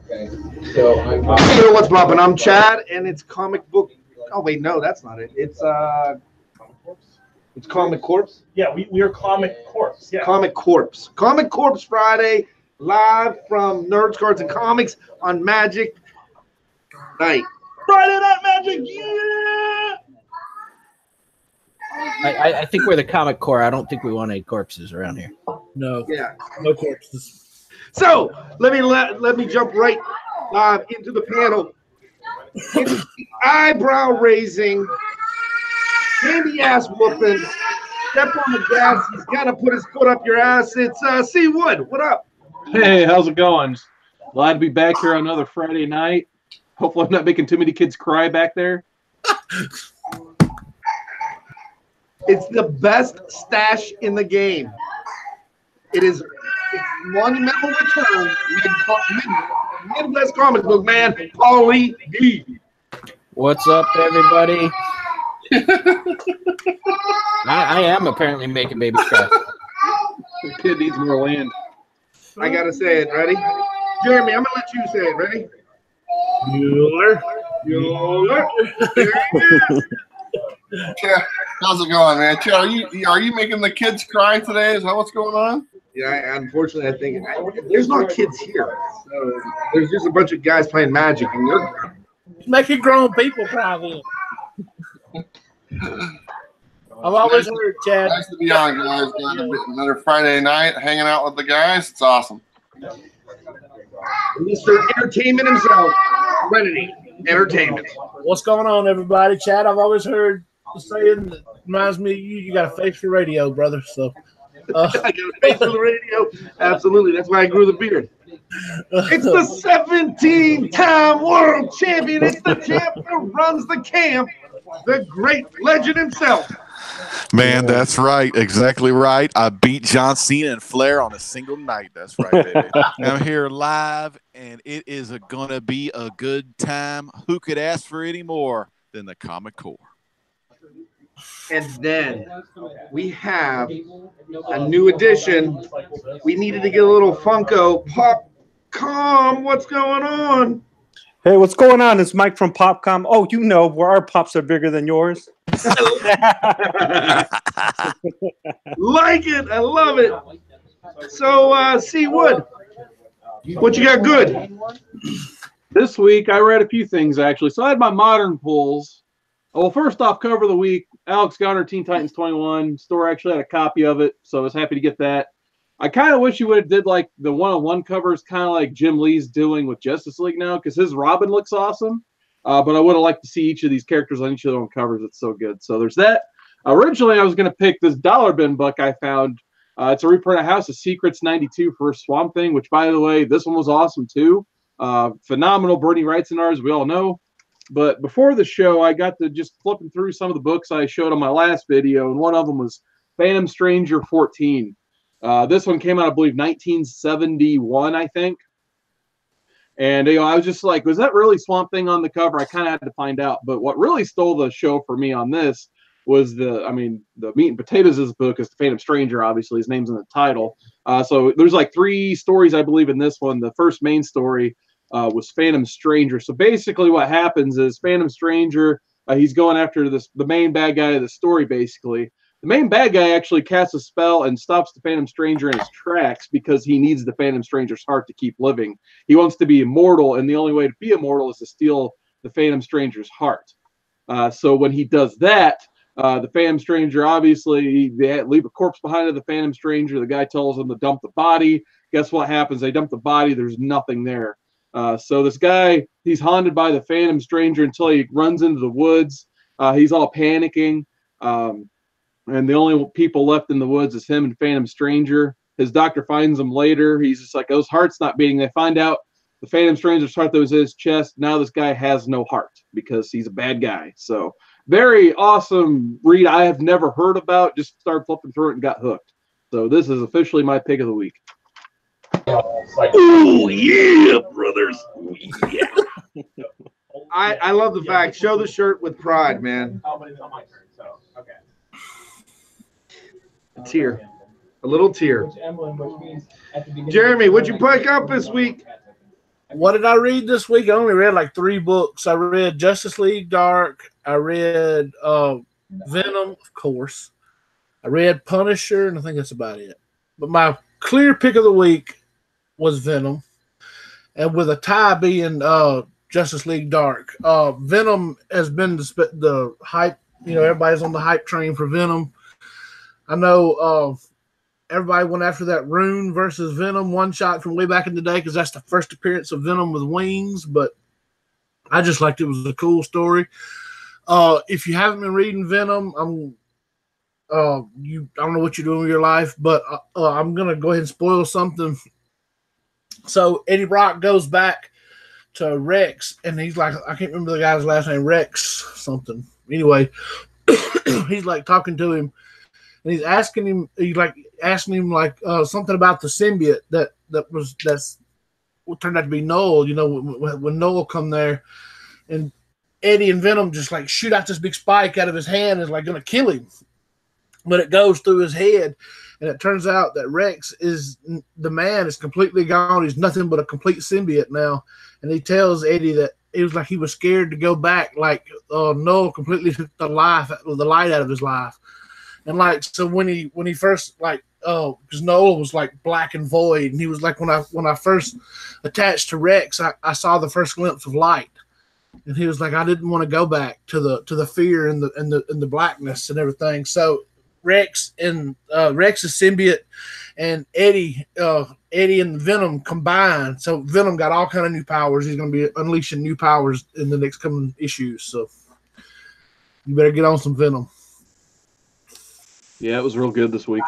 Hey, what's poppin'? I'm Chad, and it's comic book. Oh wait, no, that's not it. It's Comic Corpse. Yeah, we are Comic Corpse. Yeah. Comic Corpse. Comic Corpse Friday, live from Nerds, Cards, and Comics on Magic Night. Friday Night Magic, yeah! I think we're the Comic Corps. I don't think we want any corpses around here. No. Yeah. No corpses. So let me jump right into the panel. It's eyebrow raising, candy ass whooping. Step on the gas. He's got to put his foot up your ass. It's C. Wood. What up? Hey, how's it going? Glad to be back here on another Friday night. Hopefully I'm not making too many kids cry back there. It's the best stash in the game. It's monumental return. Midwest comic book man, Paulie D. What's up, everybody? I am apparently making baby cry. The kid needs more land. I gotta say it. Ready? Jeremy, I'm gonna let you say it. Ready? Bueller. Yeah, how's it going, man? Chad, are you making the kids cry today? Is that what's going on? Yeah, unfortunately, I think there's no kids here. So there's just a bunch of guys playing Magic, and they're Making grown people cry then. I've always heard, Chad. Nice to be on, guys. Another Friday night, hanging out with the guys. It's awesome. Mr. Entertainment himself, Serenity Entertainment. What's going on, everybody? Chad, I've always heard the saying that reminds me of you. You got a face for radio, brother. So, I got a face for the radio. Absolutely. That's why I grew the beard. It's the 17-time world champion. It's the champ that runs the camp. The great legend himself. Man, that's right. Exactly right. I beat John Cena and Flair on a single night. That's right, baby. I'm here live, and it is going to be a good time. Who could ask for any more than the Comic Corps? And then we have a new addition. We needed to get a little Funko Popcom. What's going on? Hey, what's going on? It's Mike from Popcom. Oh, you know where our pops are bigger than yours. Like it. I love it. So, C. Wood, what you got good? This week, I read a few things, actually. So I had my modern pulls. Well, first off, cover of the week, Alex Garner, Teen Titans 21. Store actually had a copy of it, so I was happy to get that. I kind of wish you would have did like the one-on-one covers, kind of like Jim Lee's doing with Justice League now, because his Robin looks awesome. But I would have liked to see each of these characters on each of their own covers. It's so good. So there's that. Originally, I was going to pick this dollar bin book I found. It's a reprint of House of Secrets 92 for Swamp Thing, which, by the way, this one was awesome too. Phenomenal. Bernie writes in ours, we all know. But before the show, I got to just flipping through some of the books I showed on my last video, and one of them was Phantom Stranger 14. This one came out, I believe, 1971, I think. And I was just like, was that really Swamp Thing on the cover? I kind of had to find out. But what really stole the show for me on this was the meat and potatoes of this book is the Phantom Stranger, obviously. His name's in the title. So there's like 3 stories, I believe, in this one. The first main story was Phantom Stranger. So basically what happens is Phantom Stranger, he's going after the main bad guy of the story, basically. The main bad guy actually casts a spell and stops the Phantom Stranger in his tracks because he needs the Phantom Stranger's heart to keep living. He wants to be immortal, and the only way to be immortal is to steal the Phantom Stranger's heart. So when he does that, the Phantom Stranger, obviously, they leave a corpse behind of the Phantom Stranger. The guy tells them to dump the body. Guess what happens? They dump the body. There's nothing there. So this guy, he's haunted by the Phantom Stranger until he runs into the woods. He's all panicking. And the only people left in the woods is him and Phantom Stranger. His doctor finds him later. He's just like, those heart's not beating. They find out the Phantom Stranger's heart that was in his chest. Now this guy has no heart because he's a bad guy. So very awesome read I have never heard about. Just started flipping through it and got hooked. So this is officially my pick of the week. Oh, yeah, brothers. Ooh, yeah. I love the fact. Show the shirt with pride, man. A tear. A little tear. Jeremy, what'd you pick up this week? What did I read this week? I only read like 3 books. I read Justice League Dark. I read Venom, of course. I read Punisher, and I think that's about it. But my clear pick of the week was Venom, and with a tie being Justice League Dark. Venom has been the hype. You know, everybody's on the hype train for Venom. I know everybody went after that Rune versus Venom one shot from way back in the day because that's the first appearance of Venom with wings. But I just liked it was a cool story. If you haven't been reading Venom, I don't know what you're doing with your life, but I'm gonna go ahead and spoil something. So Eddie Brock goes back to Rex, and he's like, I can't remember the guy's last name, Rex something. Anyway, he's like talking to him, and he's asking him, something about the symbiote that's what turned out to be Noel. You know, when Noel come there, and Eddie and Venom just like shoot out this big spike out of his hand, and is like gonna kill him. But it goes through his head, and it turns out that Rex is completely gone. He's nothing but a complete symbiote now. And he tells Eddie that it was like he was scared to go back, like Noel completely took the light out of his life. And like so when he first because Noel was like black and void, and he was like when I first attached to Rex, I saw the first glimpse of light. And he was like, I didn't want to go back to the fear and the blackness and everything. So Rex is symbiote, and Eddie and Venom combined. So Venom got all kind of new powers. He's going to be unleashing new powers in the next coming issues. So you better get on some Venom. Yeah, it was real good this week.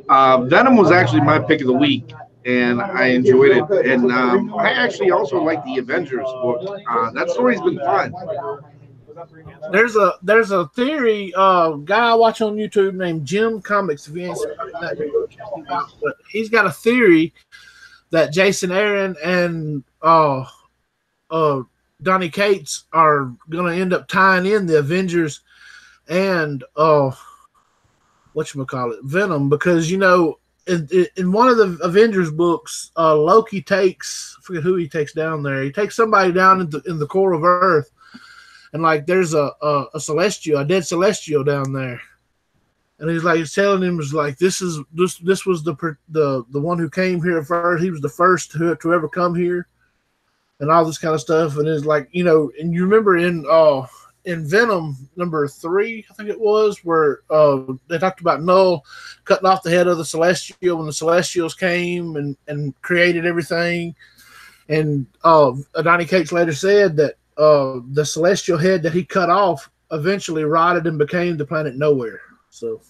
Venom was actually my pick of the week, and I enjoyed it. And I actually also like the Avengers book. That story's been fun. There's a theory guy I watch on YouTube named Jim Comics. If you ain't seen that, but he's got a theory that Jason Aaron and Donny Cates are going to end up tying in the Avengers and Venom, because you know in one of the Avengers books, Loki takes, I forget who he takes down there. He takes somebody down in the core of Earth. And like, there's a dead celestial down there, and he's telling him, is like, this was the one who came here first. He was the first to ever come here, and all this kind of stuff. And it's like, you know, and you remember in Venom number 3, I think it was, where they talked about Null cutting off the head of the Celestial when the Celestials came and created everything. And Donny Cates later said that the celestial head that he cut off eventually rotted and became the planet Nowhere. So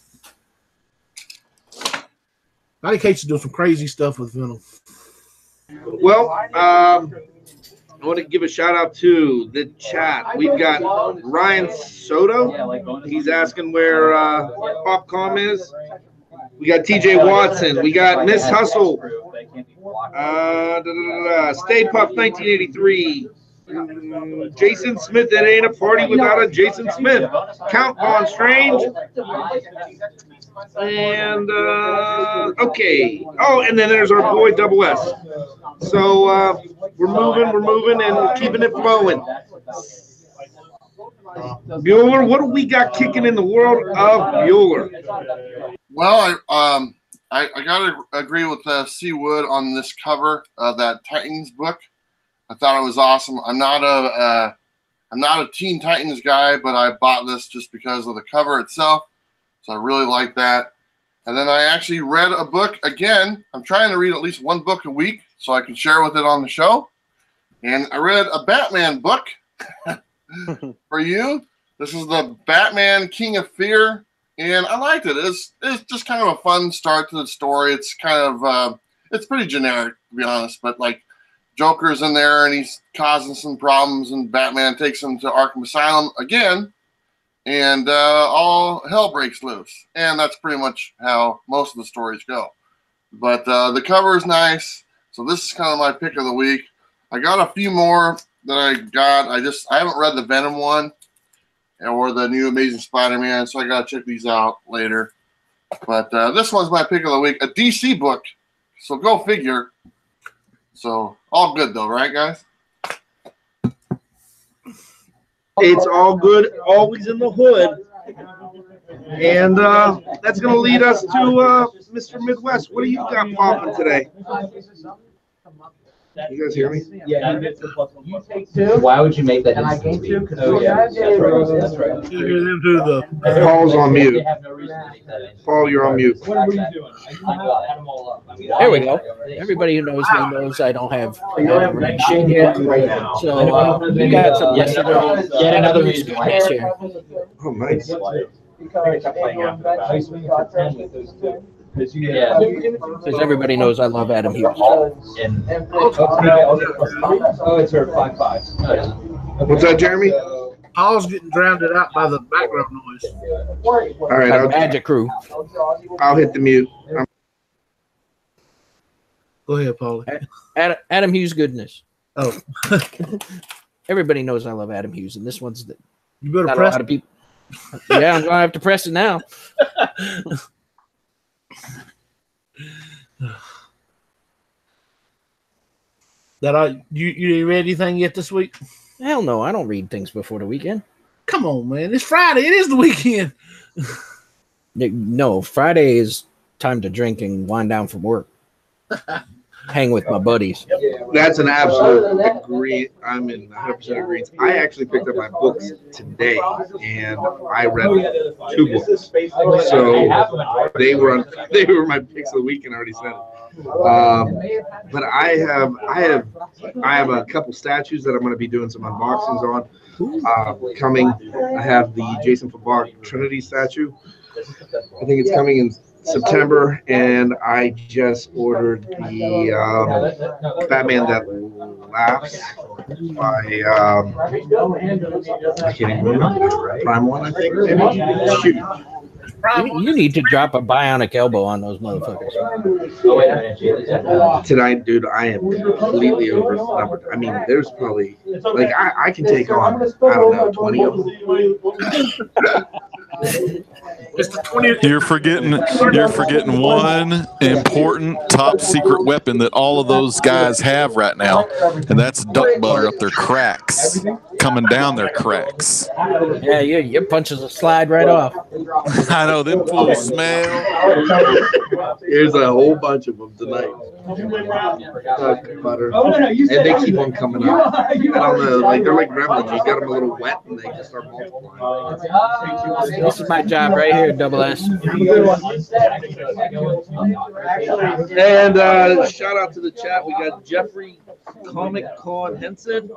Donny Cates is doing some crazy stuff with Venom. Well, I want to give a shout out to the chat. We've got Ryan Soto. He's asking where Popcom is. We got TJ Watson. We got Miss Hustle. Stay Puff 1983. Jason Smith, it ain't a party without a Jason Smith. Count on Strange. And okay. Oh, and then there's our boy Double S. So we're moving, and we're keeping it flowing. Bueller, what do we got kicking in the world of Bueller? Well, I gotta agree with C. Wood on this cover of that Titans book. I thought it was awesome. I'm not a Teen Titans guy, but I bought this just because of the cover itself. So I really like that. And then I actually read a book again. I'm trying to read at least one book a week so I can share with it on the show. And I read a Batman book for you. This is the Batman King of Fear, and I liked it. It's just kind of a fun start to the story. It's kind of it's pretty generic, to be honest, but like, Joker's in there and he's causing some problems, and Batman takes him to Arkham Asylum again, and all hell breaks loose. And that's pretty much how most of the stories go. But the cover is nice, so this is kind of my pick of the week. I got a few more that I got. I haven't read the Venom one or the new Amazing Spider-Man, so I got to check these out later. But this one's my pick of the week, a DC book. So go figure. So all good though, right, guys? It's all good, always in the hood. And that's going to lead us to Mr. Midwest. What do you got popping today? You guys hear me? Yeah, why would you make that? And I gained 2 because that's right. You hear them do the Paul's on mute. Paul, you're on mute. What were you doing? There we go. Everybody who knows me knows I don't have shit yet. So we got some yesterday. Yet another whiskey case here. Oh, nice. Yeah. Because everybody knows I love Adam Hughes. Oh, it's her 5.5. What's that, Jeremy? Paul's getting drowned out by the background noise. All right, Like Magic Crew. I'll hit the mute. Go ahead, Paul. Adam Hughes goodness. Oh, Everybody knows I love Adam Hughes, and this one's the you better not a press. lot of people. Yeah, I'm gonna have to press it now. You read anything yet this week? Hell no, I don't read things before the weekend. Come on, man. It's Friday. It is the weekend. No, Friday is time to drink and wind down from work. Hang with my buddies. That's an absolute agree. I'm in 100% agreement. I actually picked up my books today, and I read 2 books. So they were my picks of the week, and I already said it. But I have a couple statues that I'm going to be doing some unboxings on. Coming, I have the Jason Fabach Trinity statue. I think it's coming in September, and I just ordered the Batman That Laughs by I can't even remember. Prime One, I think. Maybe. Shoot. You need to drop a bionic elbow on those motherfuckers. Tonight, dude, I am completely overnumbered. I mean, there's probably like I can take on, I don't know, 20 of them. It's the 20th. You're forgetting one important top secret weapon that all of those guys have right now, and that's duck butter up their cracks, coming down their cracks. Yeah, your punches will slide right off. I know them fools smell. There's a whole bunch of them tonight. Duck butter, and they keep on coming up. I don't know, like they're like gremlins. You got them a little wet, and they just start multiplying. This is my job right here, Double S. And shout out to the chat. We got Jeffrey Comic Con Henson,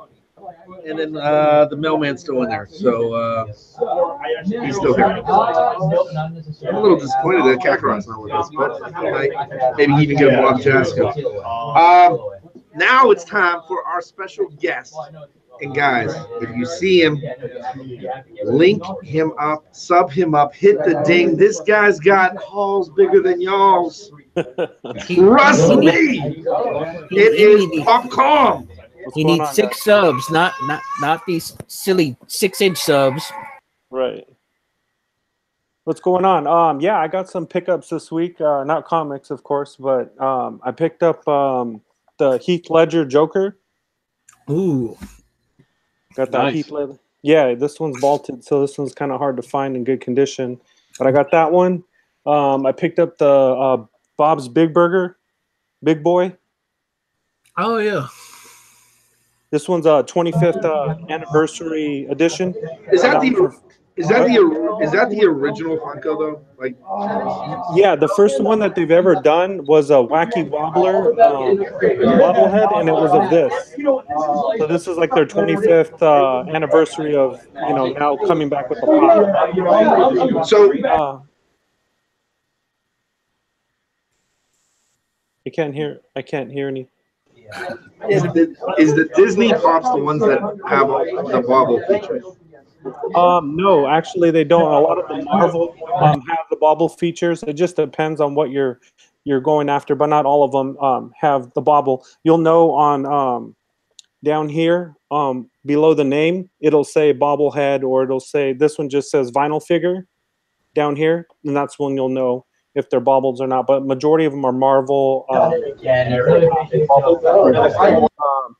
and then the mailman's still in there. So he's still here. I'm a little disappointed that Kakarot's not with us, but maybe even get him off Jasco. Now it's time for our special guest. And guys, if you see him, link him up, sub him up, hit the ding. This guy's got halls bigger than y'all's. Trust me. It is Popcorn. He needs 6 subs, not these silly 6-inch subs. Right. What's going on? Yeah, I got some pickups this week. Not comics, of course, but I picked up the Heath Ledger Joker. Ooh. Got that Nice. Heath Ledger. Yeah, this one's vaulted, so this one's kind of hard to find in good condition. But I got that one. I picked up the Bob's Big Burger, Big Boy. Oh, yeah. This one's a 25th anniversary edition. Is that the original Funko though? Like, Yeah, the first one that they've ever done was a Wacky Wobbler bobblehead, and it was of this. So this is like their 25th anniversary of, now coming back with the pop. so I can't hear any. is the Disney Pops the ones that have the bobble feature? No, actually they don't. A lot of the Marvel have the bobble features. It just depends on what you're going after, but not all of them have the bobble. You'll know on down here below the name, it'll say bobblehead, or it'll say, this one just says vinyl figure down here, and that's when you'll know. if they're baubles or not. But majority of them are Marvel.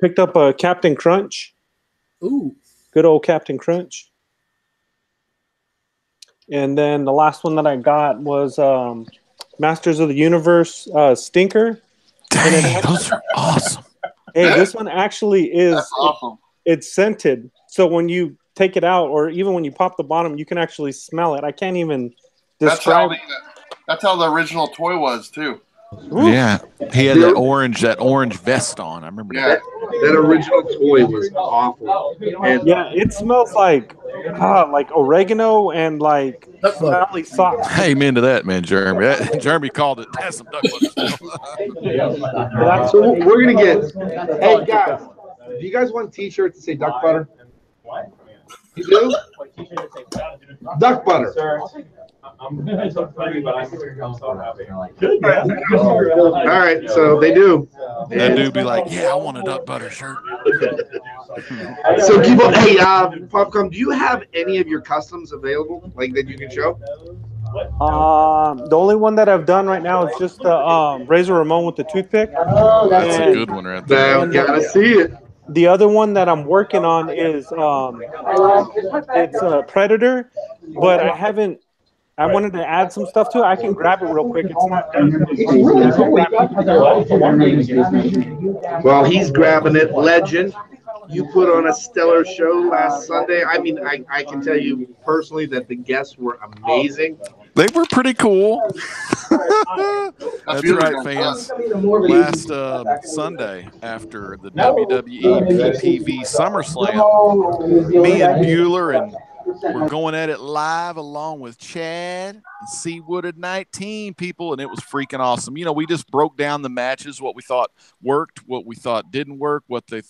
Picked up a Captain Crunch. Ooh, good old Captain Crunch. And then the last one that I got was Masters of the Universe Stinker. Dang, those are awesome. Hey, this one actually is That's awesome. It's scented. So when you take it out, or even when you pop the bottom, you can actually smell it. I can't even describe. That's how the original toy was too. Ooh. Yeah, he had that orange vest on. I remember that. That original toy was awful. And Yeah, it smells like oregano and like smelly socks. Amen to that, man, Jeremy. Jeremy called it. That's some duck butter. so we're gonna get. Hey guys, do you guys want T-shirts to say duck butter? You do? Duck butter. All right, so they do. That dude be like, "Yeah, I want a duck butter shirt." So people, hey, Popcom, do you have any of your customs available, like that you can show? The only one that I've done right now is just the Razor Ramon with the toothpick. That's a good one right there. Now, gotta see it. The other one that I'm working on is it's a Predator, but I wanted to add some stuff to it. I can grab it real quick. It's not done. Well, he's grabbing it. Legend. You put on a stellar show last Sunday. I mean, I can tell you personally that the guests were amazing. They were pretty cool. That's right, fans. Last Sunday after the WWE PPV SummerSlam, me and Bueller and we're going at it live along with Chad and Seawood at 19 people, and it was freaking awesome. You know, we just broke down the matches, what we thought worked, what we thought didn't work, what they,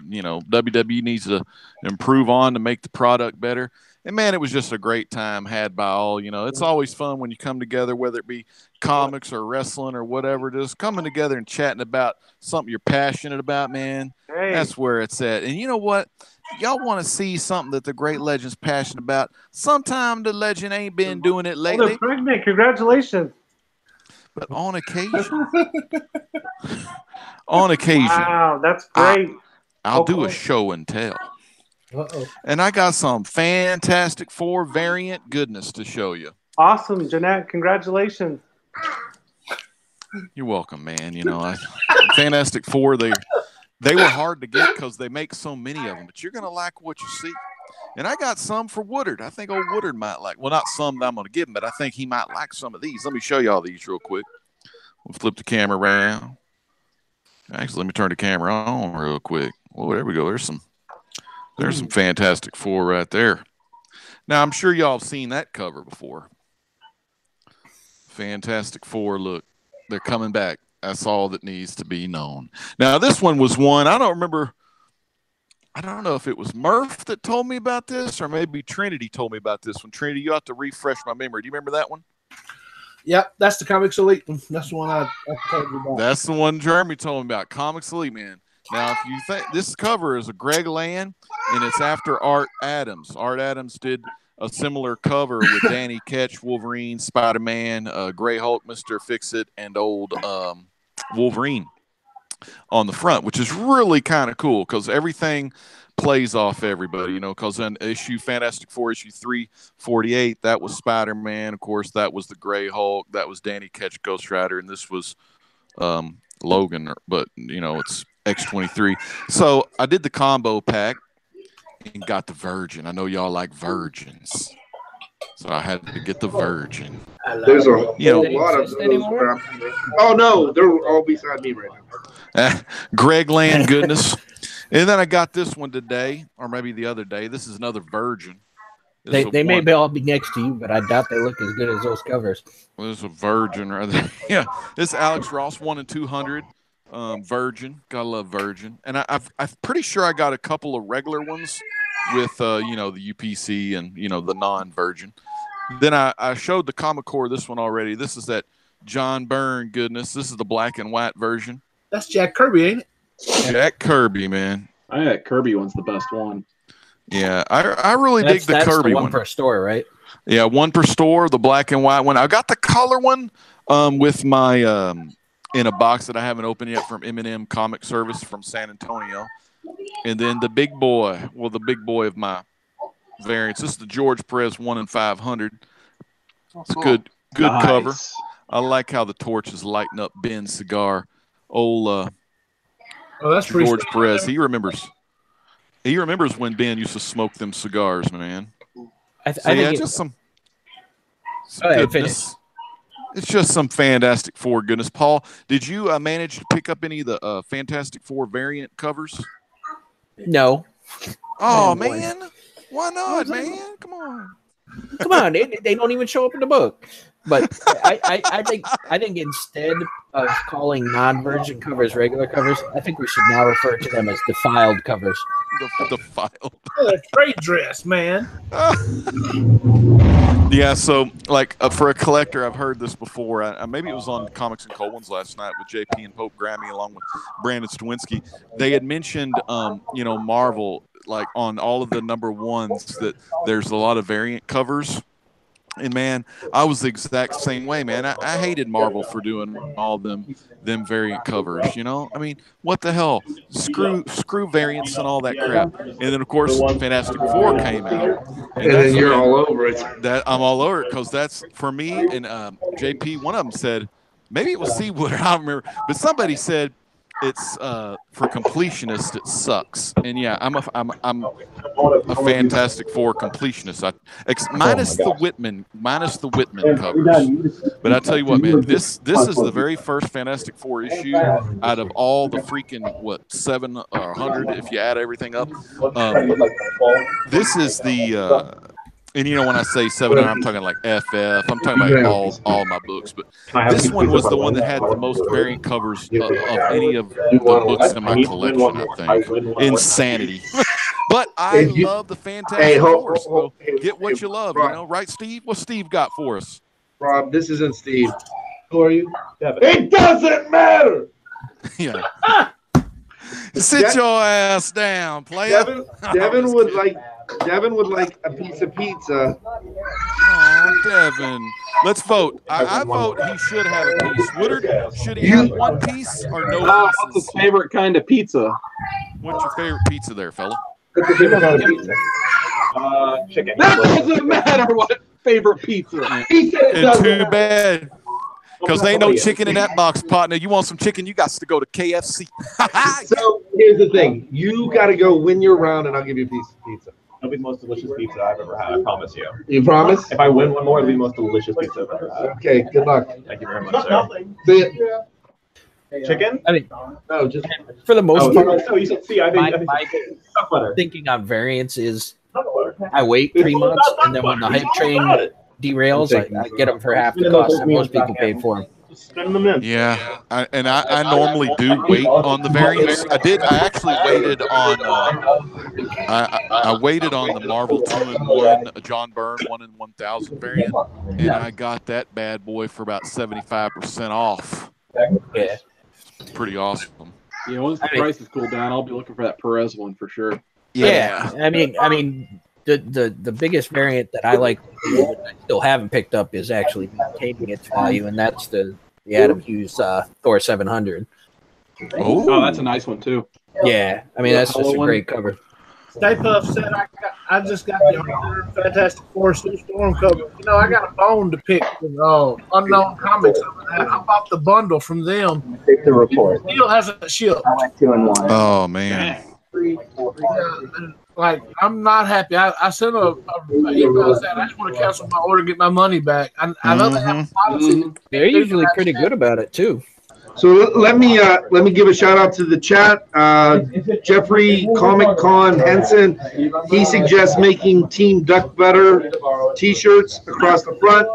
WWE needs to improve on to make the product better. And, man, it was just a great time had by all. It's always fun when you come together, whether it be comics or wrestling or whatever, just coming together and chatting about something you're passionate about, man. Hey. That's where it's at. And you know what? Y'all want to see something that the great legend's passionate about. Sometime the legend ain't been doing it lately. They're pregnant. Congratulations. But on occasion. Wow, that's great. I'll do a show and tell. Uh-oh. And I got some Fantastic Four variant goodness to show you. Awesome, Jeanette. Congratulations. You're welcome, man. Fantastic Four, they were hard to get because they make so many of them, but you're going to like what you see. And I got some for Woodard. I think old Woodard might like, well, not some that I'm going to give him, but I think he might like some of these. Let me show you all these real quick. We'll flip the camera around. Actually, let me turn the camera on real quick. Well, there we go. There's some Fantastic Four right there. Now, I'm sure y'all have seen that cover before. Fantastic Four, look, they're coming back. That's all that needs to be known. Now, this one was one, I don't know if it was Murph that told me about this or maybe Trinity told me about this one. Trinity, you have to refresh my memory. Do you remember that one? Yep, that's the Comics Elite one. That's the one I told you about. That's the one Jeremy told me about, Comics Elite, man. Now, if you think this cover is a Greg Land, and it's after Art Adams. Art Adams did a similar cover with Danny Ketch, Wolverine, Spider-Man, Gray Hulk, Mr. Fix-It, and old Wolverine on the front, which is really kind of cool because everything plays off everybody, because in Fantastic Four, issue 348, that was Spider-Man. Of course, that was the Gray Hulk. That was Danny Ketch, Ghost Rider, and this was Logan, but, it's X-23. So I did the combo pack and got the Virgin. I know y'all like virgins. So I had to get the Virgin. There's a lot of those. Oh, no, they're all beside me right now. Greg Land goodness. And then I got this one today, or maybe the other day. This is another Virgin. They may all be next to you, but I doubt they look as good as those covers. Well, there's a Virgin right there. Yeah, this is Alex Ross, 1 in 200. Virgin, gotta love Virgin, and I'm pretty sure I got a couple of regular ones with the UPC and the non-Virgin. Then I showed the Comic Core this one already. This is that John Byrne goodness. This is the black and white version. That's Jack Kirby, ain't it? Jack Kirby, man. That Kirby one's the best one. Yeah, I really dig the Kirby one one. per store, right? Yeah, one per store, the black and white one. I got the color one with my in a box that I haven't opened yet from M&M Comic Service from San Antonio. And then the big boy, the big boy of my variants. This is the George Perez 1 in 500. It's a good Nice. cover. I like how the torch is lighting up Ben's cigar. Old that's pretty George sweet. Perez. He remembers when Ben used to smoke them cigars, man. I So, think yeah, it- just some Go ahead, goodness. It's just some Fantastic Four goodness. Paul, did you manage to pick up any of the Fantastic Four variant covers? No. Oh, boy. man. Why not, man? Come on. Come on, they don't even show up in the book. But I think instead of calling non-virgin covers regular covers, I think we should now refer to them as defiled covers. The file. Oh, trade dress, man. Yeah, so like for a collector, I've heard this before. Maybe it was on Comics and Cold Ones last night with JP and Pope Grammy along with Brandon Stawinski. They had mentioned, Marvel, like on all of the number ones, that there's a lot of variant covers. And man, I was the exact same way, man. I hated Marvel for doing all them variant covers. You know, I mean, what the hell? Screw variants and all that crap. And then of course, Fantastic Four came out, And then you're all over it. That I'm all over it because that's for me. And JP, one of them said, maybe it was Seawood, I don't remember, but somebody said it's for completionists it sucks. And yeah, I'm a Fantastic Four completionist. Minus the Whitman covers. But I tell you what, man, this is the very first Fantastic Four issue out of all the freaking 7 or 100 if you add everything up. This is the. And when I say 700, I'm talking like FF. I'm talking about all my books. But this one was the one that had the most variant covers of any of the books in my collection, I think. Insanity. But I love the Fantastic Four. So get what you love, right, Steve? What's Steve got for us? Rob, this isn't Steve. Who are you? Devin. It doesn't matter. Yeah. Sit your ass down, player. Devin would like a piece of pizza. Oh, Devin. Let's vote. I vote he should have a piece. Woodard, should he have one piece or no What's pieces? his favorite kind of pizza? What's your favorite pizza there, fella? Chicken. That doesn't matter what favorite pizza. He said it And doesn't too matter. bad. Because there ain't no chicken in that box, partner. You want some chicken, you got to go to KFC. So here's the thing. You got to go win your round, and I'll give you a piece of pizza. It'll be the most delicious pizza I've ever had. I promise you. You promise? If I win one more, it'll be the most delicious pizza I've ever had. Okay, good luck. Thank you very much, sir. See ya. Chicken? I mean, No, just for the most part, So you said, see, I think my peanut butter. thinking on variants is I wait 3 months, and then when the hype train derails, I get them for half the cost that most people pay for them. Spin them in. Yeah, I normally do wait on the variants. I actually waited on. I waited on the Marvel 2-in-1 John Byrne 1 in 1,000 variant, and I got that bad boy for about 75% off. Yeah. Pretty awesome. Once the prices cool down, I'll be looking for that Perez one for sure. Yeah. I mean, the biggest variant that I like, that I still haven't picked up, is actually maintaining its value, and that's the Adam Hughes Thor 700. Oh, that's a nice one too. Yeah, I mean that's just a great cover. Stay Puff said I just got the Fantastic Four Sue Storm cover. I got a bone to pick with Unknown Comics over that. I bought the bundle from them. Take the report. Still hasn't shipped. I went 2-1. Oh man. Like, I'm not happy. I sent a email saying I just want to cancel my order, get my money back. I know they have a policy. They're usually pretty good about it too. So let me give a shout out to the chat. Jeffrey Comic Con Henson, he suggests making Team Duck Butter T-shirts across the front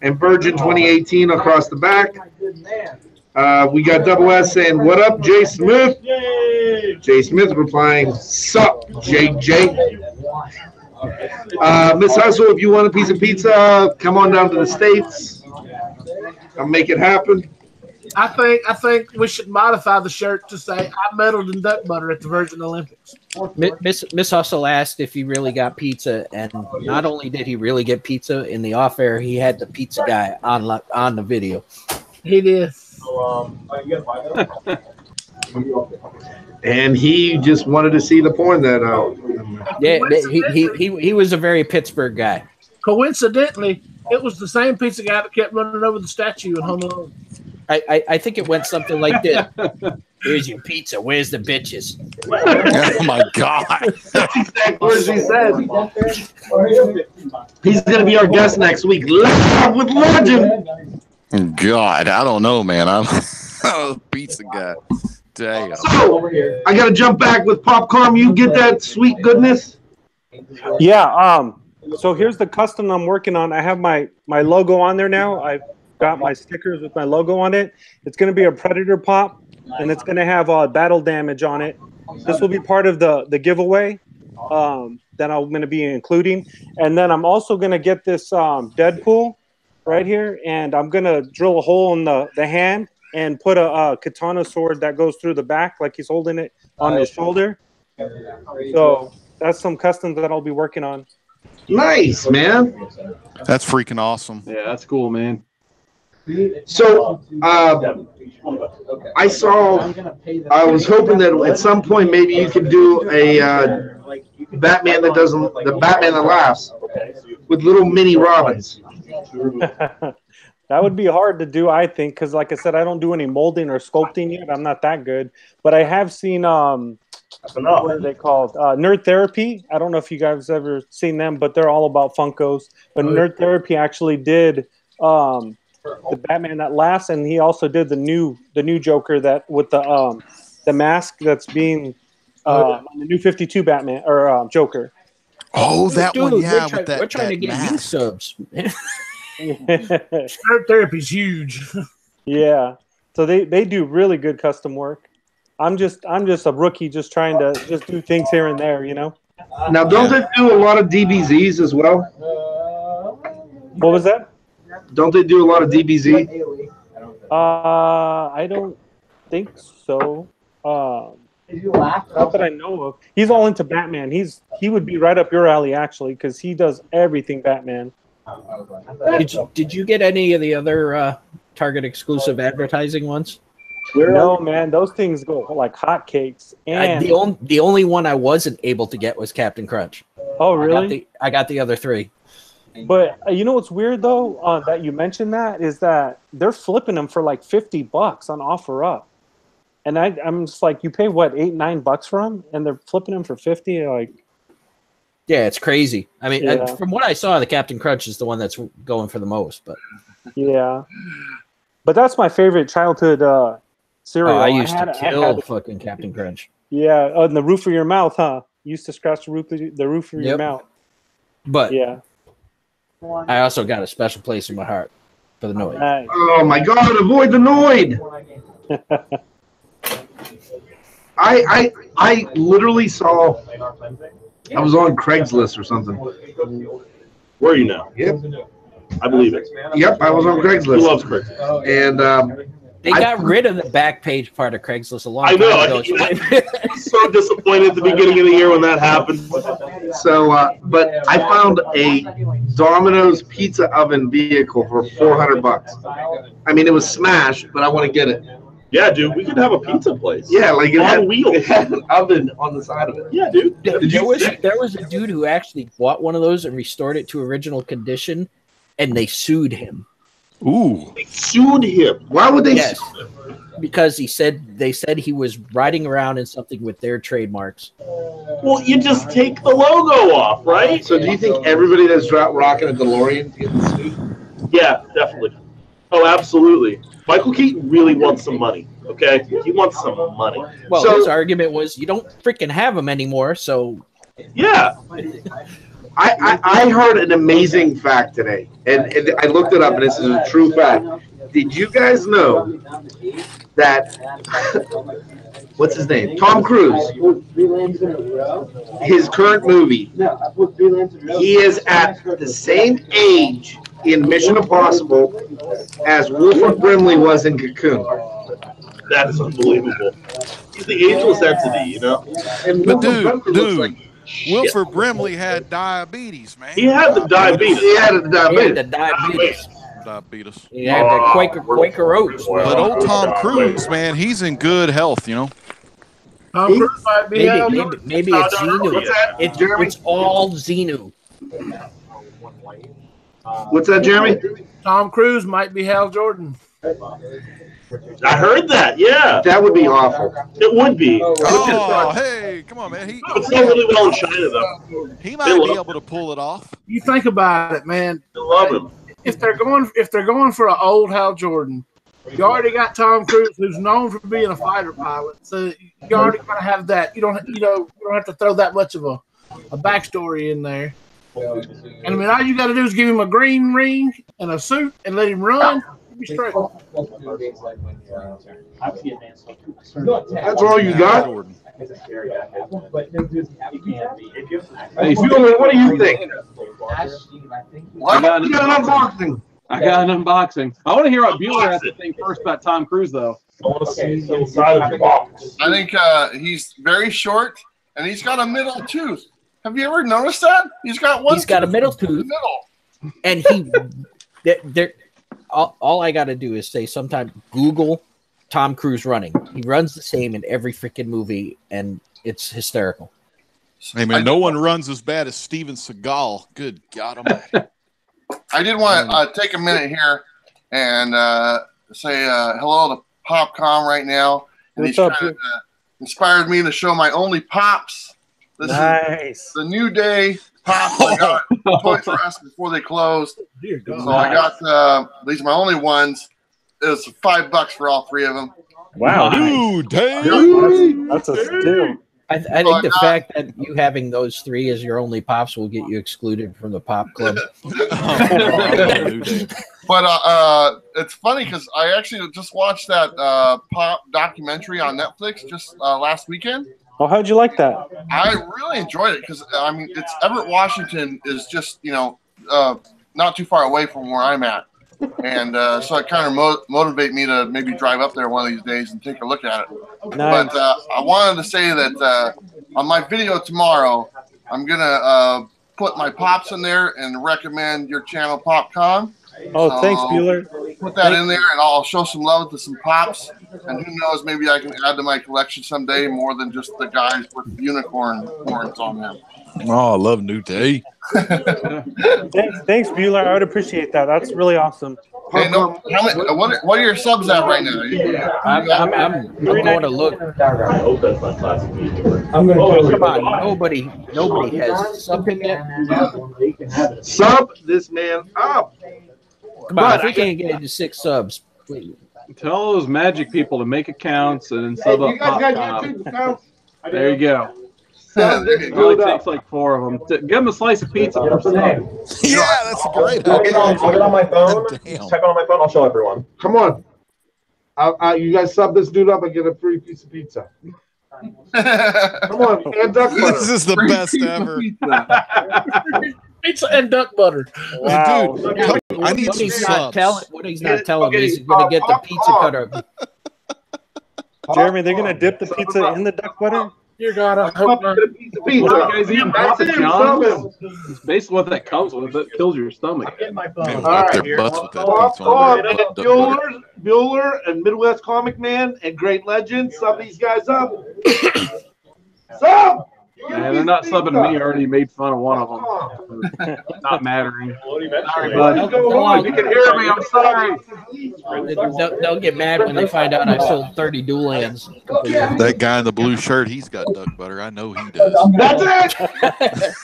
and Virgin 2018 across the back. We got Double S saying, "What up, Jay Smith?" Yay! Jay Smith replying, "Sup, JJ." Miss Hustle, if you want a piece of pizza, come on down to the States. I'll make it happen. I think we should modify the shirt to say I meddled in duck butter at the Virgin Olympics. Miss Hustle asked if he really got pizza, and not only did he really get pizza in the off air, he had the pizza guy on the video. He did. And he just wanted to see the porn that out. Yeah, he was a very Pittsburgh guy. Coincidentally, it was the same pizza guy that kept running over the statue in Home Alone. I think it went something like this. Here's your pizza. Where's the bitches? Oh my God. That's exactly what he said. He's going to be our guest next week. Live with Legend. God, I don't know, man. I'm a pizza guy. Damn. So, I got to jump back with Popcorn. You get that sweet goodness? Yeah. So here's the custom I'm working on. I have my logo on there now. I've got my stickers with my logo on it. It's going to be a Predator Pop, and it's going to have battle damage on it. This will be part of the giveaway that I'm going to be including. And then I'm also going to get this Deadpool right here, and I'm going to drill a hole in the hand and put a katana sword that goes through the back like he's holding it on his shoulder. So that's some customs that I'll be working on. Nice, man. That's freaking awesome. Yeah, that's cool, man. So, I was hoping that at some point maybe you could do a Batman that doesn't, the Batman that laughs with little mini Robins. That would be hard to do, I think, because like I said, I don't do any molding or sculpting yet. I'm not that good. But I have seen, what are they called? Nerd Therapy. I don't know if you guys have ever seen them, but they're all about Funkos. But Nerd Therapy actually did the Batman that laughs, and he also did the new Joker that with the mask that's being on the new 52 Batman or Joker. Oh, that Dude, one, yeah. we're trying to get you subs. Nerd Therapy's huge. Yeah, so they do really good custom work. I'm just a rookie, just trying to just do things here and there, you know. Now, don't they do a lot of DBZs as well? What was that? Don't they do a lot of DBZ? I don't think so. Not that I know of. He's all into Batman. He would be right up your alley actually, because he does everything Batman. Did you get any of the other Target exclusive advertising ones? No, man, those things go like hotcakes. And the only one I wasn't able to get was Captain Crunch. Oh, really? I got the other three. But you know what's weird though, that you mentioned that is that they're flipping them for like $50 on OfferUp, and I'm just like, you pay what, $8-9 for them, and they're flipping them for $50, like. Yeah, it's crazy. I mean, Yeah. from what I saw, the Captain Crunch is the one that's going for the most. But Yeah, but that's my favorite childhood cereal. I used to kill fucking Captain Crunch. Yeah, on the roof of your mouth, huh? You used to scratch the roof of your mouth. But yeah, I also got a special place in my heart for the Noid. Nice. Oh my God! Avoid the Noid. I literally saw. I was on Craigslist or something. Where are you now? Yep. I believe it. Yep, I was on Craigslist. Who loves Craigslist? And They got rid of the back page part of Craigslist a long I time know. ago. I'm so disappointed at the beginning of the year when that happened. so, but I found a Domino's pizza oven vehicle for $400. I mean, it was smashed, but I want to get it. Yeah, dude, we could have a pizza place. Yeah, like On wheels. It had an oven on the side of it. Yeah, dude. There was a dude who actually bought one of those and restored it to original condition, and they sued him. Ooh. They sued him. Why would they? Yes, because they said he was riding around in something with their trademarks. Well, you just take the logo off, right? So, do you think everybody that's rocking a DeLorean gets sued? Yeah, definitely. Oh, absolutely. Michael Keaton really wants some money. Okay, he wants some money. Well, So- his argument was you don't freaking have them anymore, so Yeah. I heard an amazing fact today, and I looked it up, and this is a true fact. Did you guys know that what's his name? Tom Cruise. His current movie. He is at the same age in Mission Impossible as Wilford Brimley was in Cocoon. That is unbelievable. He's the ageless entity, you know? And But Wilford Brimley looks like Wilford Brimley had diabetes, man. He had the diabetes. he had the He had diabetes. the diabetes. Diabetes. He had the Quaker Oats. But old Tom Cruise, man, he's in good health, you know. Tom Cruise might be held. Maybe it's Xenu. What's that, Jeremy? It's all Xenu. What's that, Jeremy? Tom Cruise might be Hal Jordan. I heard that, yeah. That would be awful. It would be. Oh, hey, come on, man. It's done really well in China, though. He might be able to pull it off. You think about it, man. I love him. If they're going for an old Hal Jordan, you already got Tom Cruise, who's known for being a fighter pilot. So you already got to have that. You don't have to throw that much of a backstory in there. And I mean, all you got to do is give him a green ring and a suit and let him run. Be straight. That's all you got? Hey, Bueller, what do you think? What? You got an unboxing. I got an unboxing. I want to hear what Bueller has to think first about Tom Cruise, though. I want to see inside of the box. I think he's very short, and he's got a middle tooth. Have you ever noticed that? He's got one. He's got a middle in the tooth, middle. and all I got to do is say sometime Google Tom Cruise running. He runs the same in every freaking movie, and it's hysterical. Hey, man, no one runs as bad as Steven Seagal. Good God almighty. I did want to take a minute here and say hello to Popcom right now. And What's he's up, kind of inspired me to show my only Pops. This is the New Day Pops I got at Toys R Us before they closed. Dear God. So I got these are my only ones. It was $5 for all three of them. Wow. Dude, damn. That's a steal. I think the fact that you having those three as your only pops will get you excluded from the pop club. But it's funny because I actually just watched that Pop documentary on Netflix just last weekend. Oh, how'd you like that? I really enjoyed it because I mean, it's Everett, Washington is just not too far away from where I'm at, and so it kind of motivate me to maybe drive up there one of these days and take a look at it. Nice. But I wanted to say that on my video tomorrow, I'm gonna put my Pops in there and recommend your channel, Popcom. Oh, thanks, Bueller. Put that in there, and I'll show some love to some Pops. And who knows, maybe I can add to my collection someday more than just the guys with unicorn horns on them. Oh, I love New Day. Thanks, Bueller. I would appreciate that. That's really awesome. Hey, no, what are your subs at right now? I'm going to look. I hope that's not classic media. Come on, nobody has subbed him yet. Sub this man up. Come on, if we can't get into 6 subs, please. Tell those magic people to make accounts and then sub up You guys got Popcom. YouTube accounts? There you go. It only takes like 4 of them. Give them a slice of pizza for sub. Yeah, that's a great I'll get on my phone. Damn. Check on my phone. I'll show everyone. Come on. You guys sub this dude up and get a free piece of pizza. Come on, and duck butter. This is the best ever. Pizza and duck butter. Wow. Dude, I need some subs. What he's not telling me is he's going to get the pizza cutter. Jeremy, they're going to dip the pizza in the duck butter? Dear God, I hope not. Get a piece of pizza. What, guys eating That's Papa it, John's? sub him. It's basically what that comes with. It kills your stomach. Man, All wipe right, their butts with that Pop, pizza on there. and Bueller and Midwest Comic Man and Great Legend, sub these guys up. Sub! Yeah, they're not subbing to me. I already made fun of one of them. Not mattering. Sorry, bud. If you can hear me, I'm sorry. They'll get mad when they find out I sold 30 dual lands. That guy in the blue shirt, he's got duck butter. I know he does. That's it!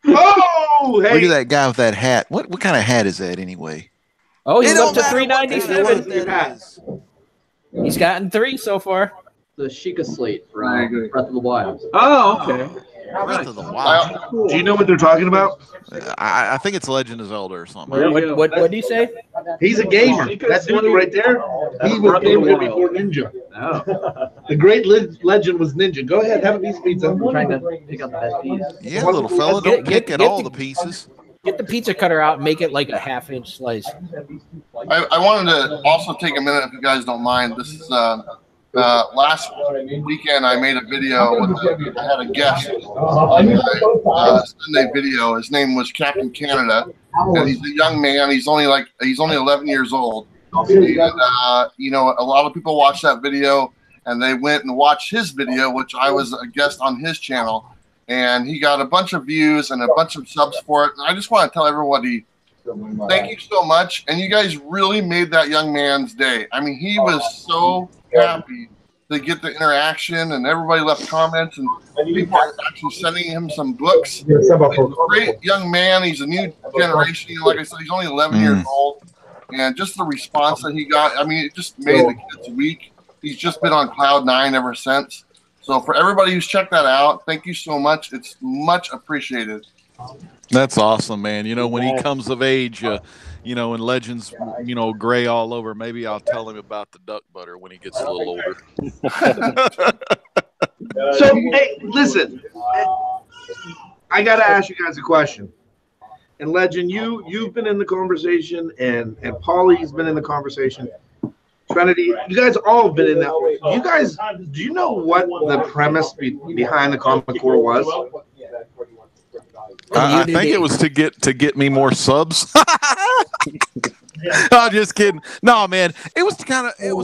Oh, hey. Look at that guy with that hat. What kind of hat is that anyway? Oh, he's It up don't to matter what that 397. is. He's gotten 3 so far. The Sheikah slate from Breath of the Wild. Oh, okay. Breath of the Wild. Do you know what they're talking about? I think it's Legend of Zelda or something. What do you say? He's a gamer. That dude right there, he was Ninja before Ninja. The great legend was Ninja. Go ahead, have a piece of pizza. I'm trying to pick out the best piece. Yeah, little fella, don't pick at all the pieces. Get the pizza cutter out and make it like a half-inch slice. I wanted to also take a minute, if you guys don't mind. This is last weekend. I made a video. I had a guest Sunday video. His name was Captain Canada, and he's a young man. He's only 11 years old. And, you know, a lot of people watched that video, and they went and watched his video, which I was a guest on his channel. And he got a bunch of views and a bunch of subs for it. And I just want to tell everybody, thank you so much. And you guys really made that young man's day. I mean, he was so happy to get the interaction, and everybody left comments, and people are actually sending him some books. He's a great young man. He's a new generation. You know, like I said, he's only 11 years old. And just the response that he got, I mean, it just made the kid's week. He's just been on cloud 9 ever since. So for everybody who's checked that out, thank you so much. It's much appreciated. That's awesome, man. You know, when he comes of age, you know, and Legends, you know, gray all over, maybe I'll tell him about the duck butter when he gets a little older. So, hey, listen, I got to ask you guys a question. And Legend, you've been in the conversation, and Paulie's been in the conversation. Trinity, you guys all have been in that. You guys, do you know what the premise behind the Common Core was? I think it was to get me more subs. I'm just kidding. No, man, it was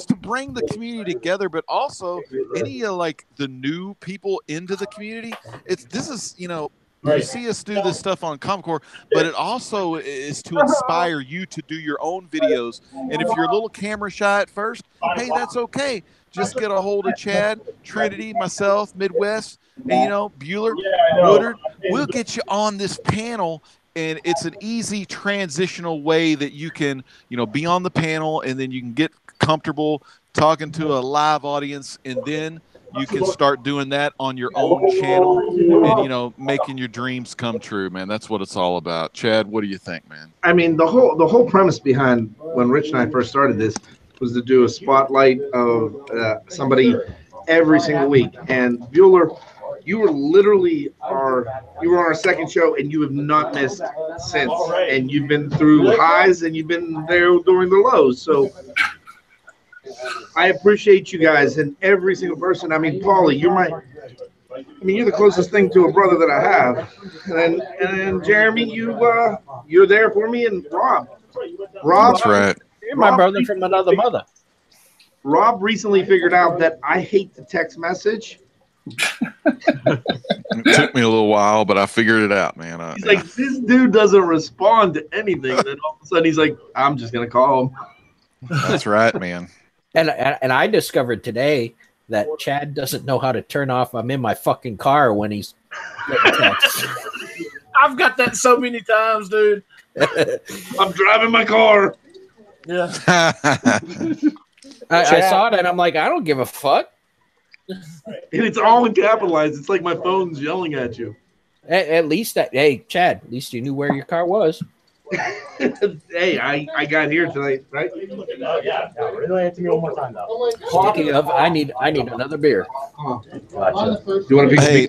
to bring the community together, but also any like the new people into the community. This is you know. You see us do this stuff on Common Core, but it also is to inspire you to do your own videos. And if you're a little camera shy at first, hey, that's okay. Just get a hold of Chad, Trinity, myself, Midwest, and you know, Bueller, Woodard. We'll get you on this panel, and it's an easy transitional way that you can, you know, be on the panel, and then you can get comfortable talking to a live audience, and then you can start doing that on your own channel and, you know, making your dreams come true, man. That's what it's all about. Chad, what do you think, man? I mean, the whole premise behind when Rich and I first started this was to do a spotlight of somebody every single week. And Bueller, you were literally on our second show, and you have not missed since. And you've been through highs, and you've been there during the lows. So I appreciate you guys and every single person. I mean, Paulie, you're the closest thing to a brother that I have. And Jeremy, you're there for me, and Rob. That's right. You're my brother from another mother. Rob recently figured out that I hate the text message. It took me a little while, but I figured it out, man. He's like, this dude doesn't respond to anything. Then all of a sudden he's like, I'm just going to call him. That's right, man. And I discovered today that Chad doesn't know how to turn off I'm in my fucking car when he's getting texts. I've got that so many times, dude. I'm driving my car. Yeah. I saw it and I'm like, I don't give a fuck. And it's all in capitalized. It's like my phone's yelling at you. At least hey, Chad, at least you knew where your car was. Hey, I got here tonight, right? Yeah, really answer me one more time, though. Speaking of, I need another beer. Gotcha. Do you want to Hey,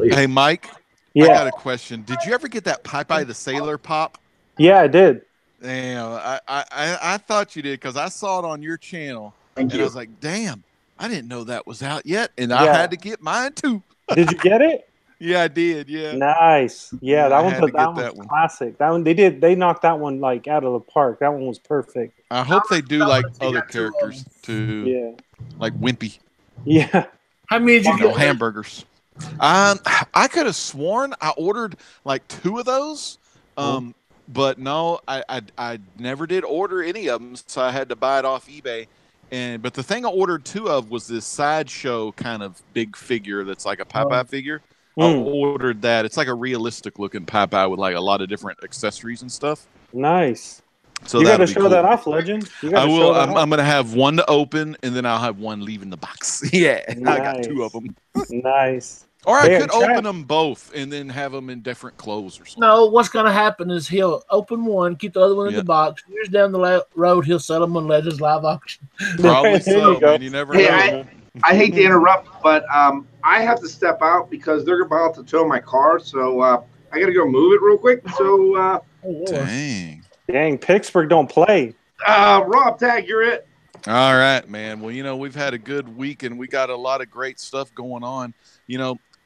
hey, Mike. Yeah. I got a question. Did you ever get that Popeye the Sailor pop? Yeah, I did. Damn, I thought you did because I saw it on your channel, and I was like, damn, I didn't know that was out yet, and I had to get mine too. Did you get it? Yeah, I did. Yeah. Nice. Yeah, that I had one's to get that that one's one. classic. That one they knocked that one like out of the park. That one was perfect. I hope they do like other characters too, Yeah. like Wimpy. Yeah. How many did you No get? hamburgers. I could have sworn I ordered like 2 of those, but no, I never did order any of them, so I had to buy it off eBay. But the thing I ordered 2 of was this sideshow kind of big figure that's like a Popeye figure. I ordered that. It's like a realistic looking Popeye with like a lot of different accessories and stuff. Nice. So you got to that'll be show cool. that off, Legend. You I gotta show will. that I'm off. going to have one to open, and then I'll have one leaving the box. Yeah, I got 2 of them. Nice. Or I They could attract- open them both and then have them in different clothes or something. No, what's going to happen is he'll open one, keep the other one in Yeah. the box. Years down the road, he'll sell them on Legends Live Auction. Probably There so, you go. man. You never Hey, know. I hate to interrupt, but I have to step out because they're about to tow my car. So I got to go move it real quick. So, Dang. Dang, Pittsburgh don't play. Rob, tag, you're it. All right, man. Well, we've had a good week and we got a lot of great stuff going on.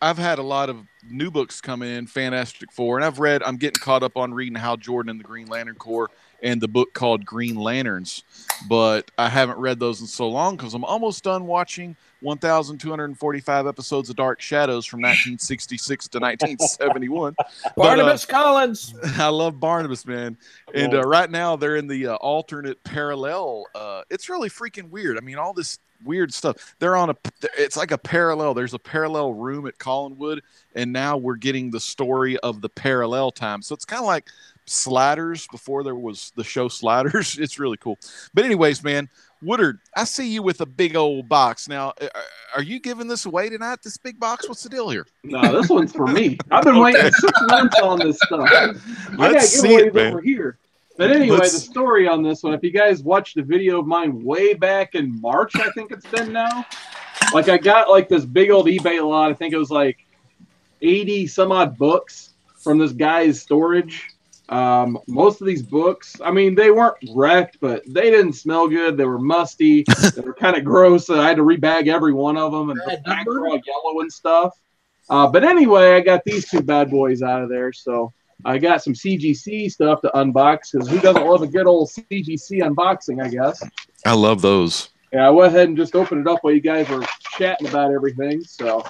I've had a lot of new books come in, Fantastic Four, and I'm getting caught up on reading Hal Jordan and the Green Lantern Corps and the book called Green Lanterns, but I haven't read those in so long because I'm almost done watching 1,245 episodes of Dark Shadows from 1966 to 1971. Barnabas Collins. I love Barnabas, man. And right now they're in the alternate parallel. It's really freaking weird. I mean, all this weird stuff. It's like a parallel. There's a parallel room at Collinwood, and now we're getting the story of the parallel time. So it's kind of like Sliders before there was the show Sliders. It's really cool. But anyways, man, Woodard, I see you with a big old box. Now, are you giving this away tonight, this big box? What's the deal here? No, this one's for me. I've been waiting 6 months on this stuff. Let's I got see giveaways it, man. over here. But anyway, the story on this one, if you guys watched the video of mine way back in March, I think it's been now. Like, I got like this big old eBay lot. I think it was like 80 some odd books from this guy's storage. Most of these books, I mean, they weren't wrecked, but they didn't smell good. They were musty. They were kind of gross. I had to rebag every one of them, and the back were all yellow and stuff. But anyway, I got these two bad boys out of there. So I got some CGC stuff to unbox because who doesn't love a good old CGC unboxing, I guess. I love those. Yeah, I went ahead and just opened it up while you guys were chatting about everything. So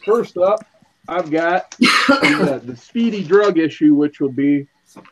first up, I've got the Speedy Drug issue, which will be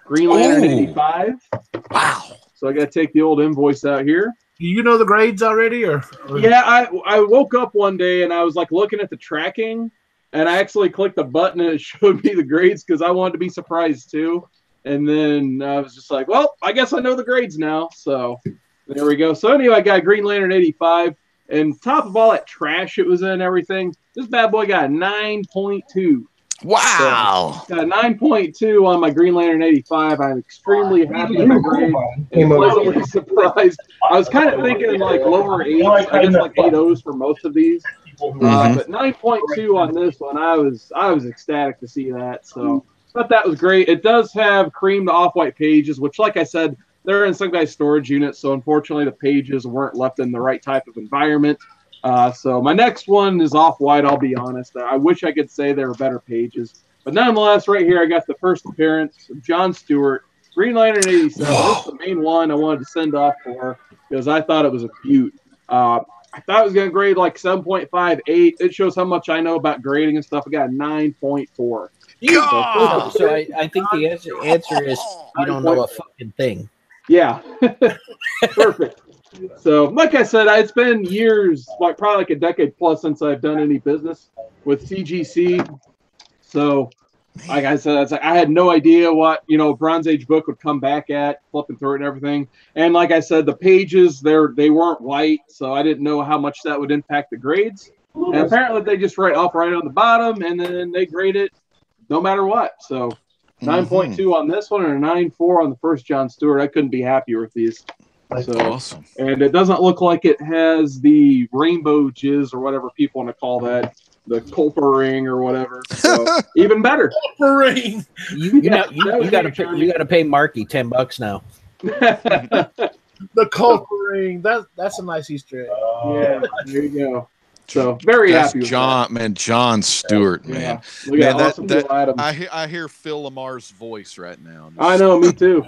Green Lantern 85. Wow. So I got to take the old invoice out here. Do you know the grades already? Or Yeah, I woke up one day and I was like looking at the tracking, and I actually clicked the button and it showed me the grades because I wanted to be surprised too. And then I was just like, well, I guess I know the grades now. So there we go. So anyway, I got Green Lantern 85. And top of all that trash it was in and everything, this bad boy got a 9.2. Wow. So, got a 9.2 on my Green Lantern 85. I'm extremely happy with my grade. And pleasantly surprised. I was kind of thinking like lower 8s. I guess like 8.0s for most of these. But 9.2 on this one, I was ecstatic to see that. So I thought that was great. It does have cream to off-white pages, which, like I said, they're in some guy's storage unit. So unfortunately, the pages weren't left in the right type of environment. So my next one is off-white, I'll be honest. I wish I could say there were better pages. But nonetheless, right here, I got the first appearance of John Stewart, Green Lantern 87. This is the main one I wanted to send off for because I thought it was a beaut. I thought it was going to grade like 7.58. It shows how much I know about grading and stuff. I got a 9.4. So I think the answer is you don't know a fucking thing. Yeah. Perfect. So, like I said, it's been years, like probably like a decade plus since I've done any business with CGC. So, like I said, it's like I had no idea what, Bronze Age book would come back at, flipping through it and everything. And like I said, the pages, they weren't white, so I didn't know how much that would impact the grades. And apparently they just write off right on the bottom, and then they grade it no matter what. So 9.2 on this one and a 9.4 on the first John Stewart. I couldn't be happier with these. So awesome. And it doesn't look like it has the rainbow jizz or whatever people want to call that, the Culper ring or whatever. So even better. Culper ring. You got to pay Marky $10 now. The Culper ring. That's a nice Easter egg. Yeah, there you go. So very happy with John, that. man, John Stewart, man. Yeah. Man, I hear Phil Lamar's voice right now. I know, me too.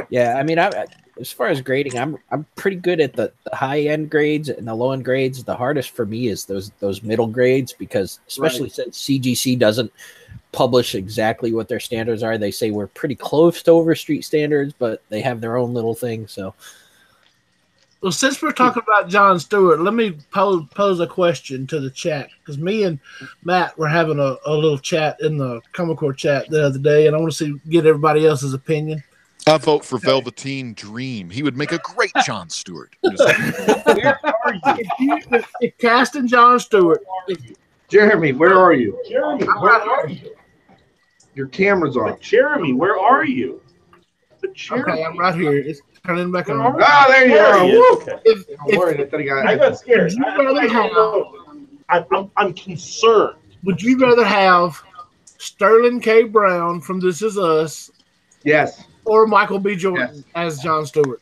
Yeah, I mean, as far as grading, I'm pretty good at the high end grades and the low end grades. The hardest for me is those middle grades because, especially since CGC doesn't publish exactly what their standards are, they say we're pretty close to Overstreet standards, but they have their own little thing. So, well, since we're talking about John Stewart, let me pose a question to the chat because me and Matt were having a little chat in the Comic Core chat the other day, and I want to get everybody else's opinion. I vote for Velveteen Dream. He would make a great John Stewart. If casting John Stewart, Jeremy, where are you? Jeremy, where are you? Your camera's But off. Jeremy, where are you? But Jeremy. Okay, I'm right here. It's turning back on. Ah, there you There are. he is. Woo. Okay. I'm worried. I thought he I got. got scared. Would you rather I'm concerned. Would you rather have Sterling K. Brown from This Is Us Yes. or Michael B. Jordan as Jon Stewart?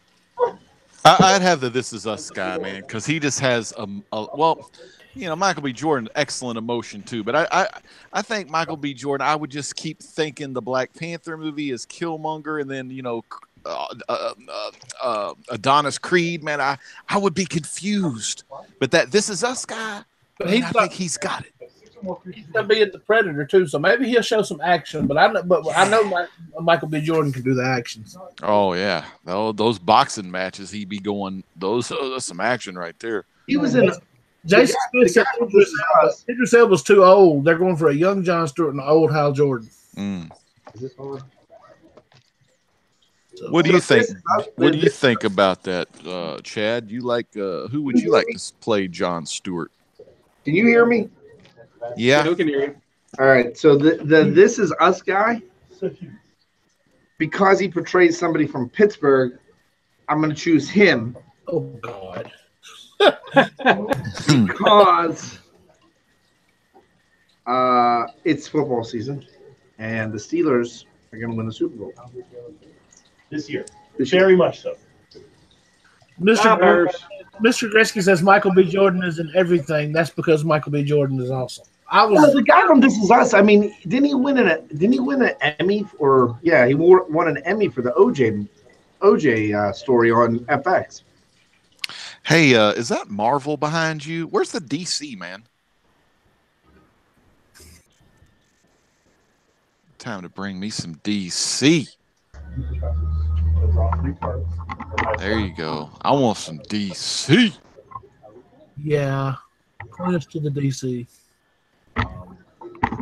I'd have the This Is Us guy, man, because he just has well, you know, Michael B. Jordan, excellent emotion too. But I think Michael B. Jordan, I would just keep thinking the Black Panther movie is Killmonger, and then, you know, Adonis Creed, man, I would be confused. But that This Is Us guy, But man, he's I not- think he's got it. He's gonna be in the Predator too, so maybe he'll show some action. But I know Michael B. Jordan can do the actions. Oh yeah, those boxing matches he'd be going. That's some action right there. He was in. Jason Smith said Idris Elba's too old. They're going for a young Jon Stewart and an old Hal Jordan. Mm. Is this on? So, What do you think? What do you think about that, Chad? You like who would you like to play Jon Stewart? Can you hear me? Yeah, we can hear you. All right. So the This Is Us guy, because he portrays somebody from Pittsburgh, I'm going to choose him. Oh God. Because it's football season, and the Steelers are going to win the Super Bowl This year. this year. Very much so. Mr. Gretzky says Michael B. Jordan is in everything. That's because Michael B. Jordan is awesome. Well, the guy from This Is Us. I mean, didn't he win an Emmy for? Yeah, he won an Emmy for the OJ story on FX. Hey, is that Marvel behind you? Where's the DC, man? Time to bring me some DC. There you go. I want some DC. Yeah, point us to the DC.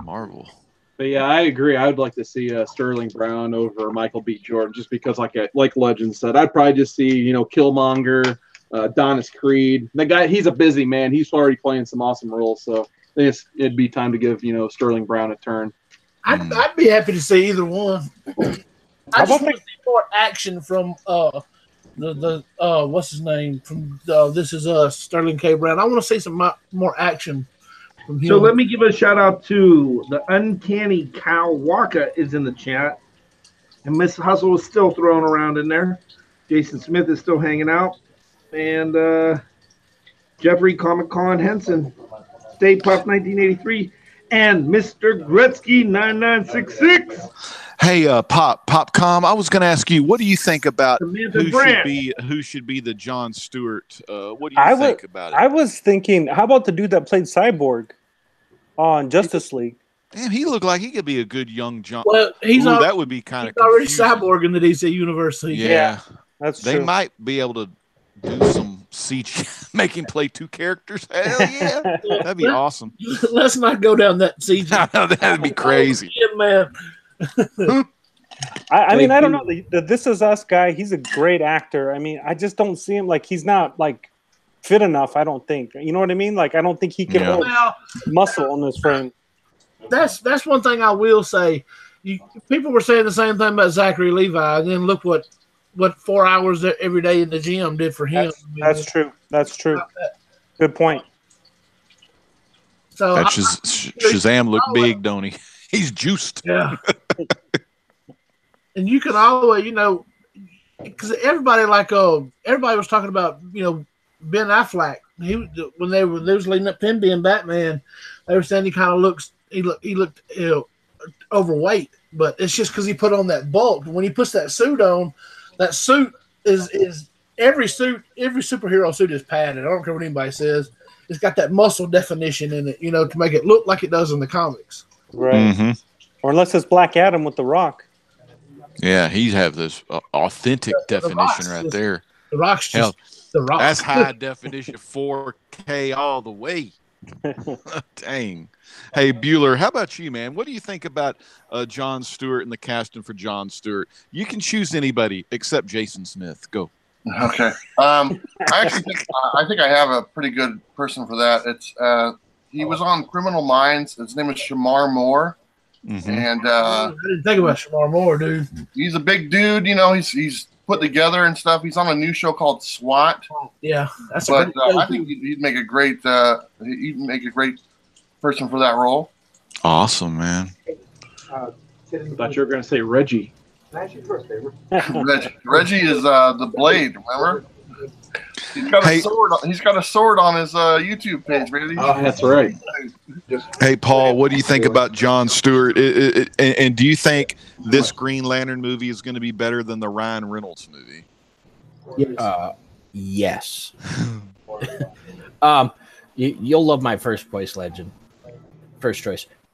Marvel. But yeah, I agree. I would like to see Sterling Brown over Michael B. Jordan, just because, like Legend said, I'd probably just see, you know, Killmonger, Adonis Creed. The guy, he's a busy man. He's already playing some awesome roles, so it'd be time to give, you know, Sterling Brown a turn. I'd be happy to see either one. I just want to see more action from the what's his name from This Is Us, Sterling K. Brown. I want to see some more action from him. So let me give a shout out to the Uncanny Cow Waka is in the chat, and Miss Hustle is still thrown around in there. Jason Smith is still hanging out, and Jeffrey Comic Con Henson, Stay Puff 1983, and Mr. Gretzky 9966. Hey, Popcom, I was going to ask you, what do you think about Samantha who Brandt. should be the Jon Stewart? What do you think about it? I was thinking, how about the dude that played Cyborg on Justice League? Damn, he looked like he could be a good young John. Well, that would be kind of already Cyborg in the DC universe. Yeah, that's they true. might be able to do some CG, make him play two characters. Hell yeah, that'd be awesome. Let's not go down that CG. That'd be crazy. Yeah, man. I mean, I don't know. The This Is Us guy, he's a great actor. I mean, I just don't see him like he's not like fit enough. I don't think. You know what I mean? Like, I don't think he can hold Well, muscle on his frame. that's one thing I will say. People were saying the same thing about Zachary Levi, and then look what 4 hours every day in the gym did for him. That's true. That's true. Good point. So That Shazam looked big, don't he? He's juiced. Yeah. And you can always, you know, because everybody was talking about, you know, Ben Affleck. When they was leading up to him being Batman, they were saying he looked overweight, but it's just because he put on that bulk. When he puts that suit on, that suit is every superhero suit is padded. I don't care what anybody says. It's got that muscle definition in it, you know, to make it look like it does in the comics. Right. Mm-hmm. Or unless it's Black Adam with The Rock. Yeah, he's have this authentic definition right there. The Rock's just The Rock. That's high definition 4K all the way. Dang. Hey, Bueller, how about you, man? What do you think about Jon Stewart and the casting for Jon Stewart? You can choose anybody except Jason Smith. Go. Okay. I actually think I have a pretty good person for that. It's he was on Criminal Minds. His name is Shamar Moore, and I didn't think about Shamar Moore, dude. he's a big dude. You know, he's put together and stuff. He's on a new show called SWAT. Yeah, that's But a good I think he'd make a great person for that role. Awesome, man. I thought you were going to say Reggie. Reggie is the Blade. Remember? He's got a sword. He's got a sword on his YouTube page, man. Oh, that's right. Hey, Paul, what do you think about Jon Stewart? And do you think this Green Lantern movie is going to be better than the Ryan Reynolds movie? Yes. You'll love my first choice.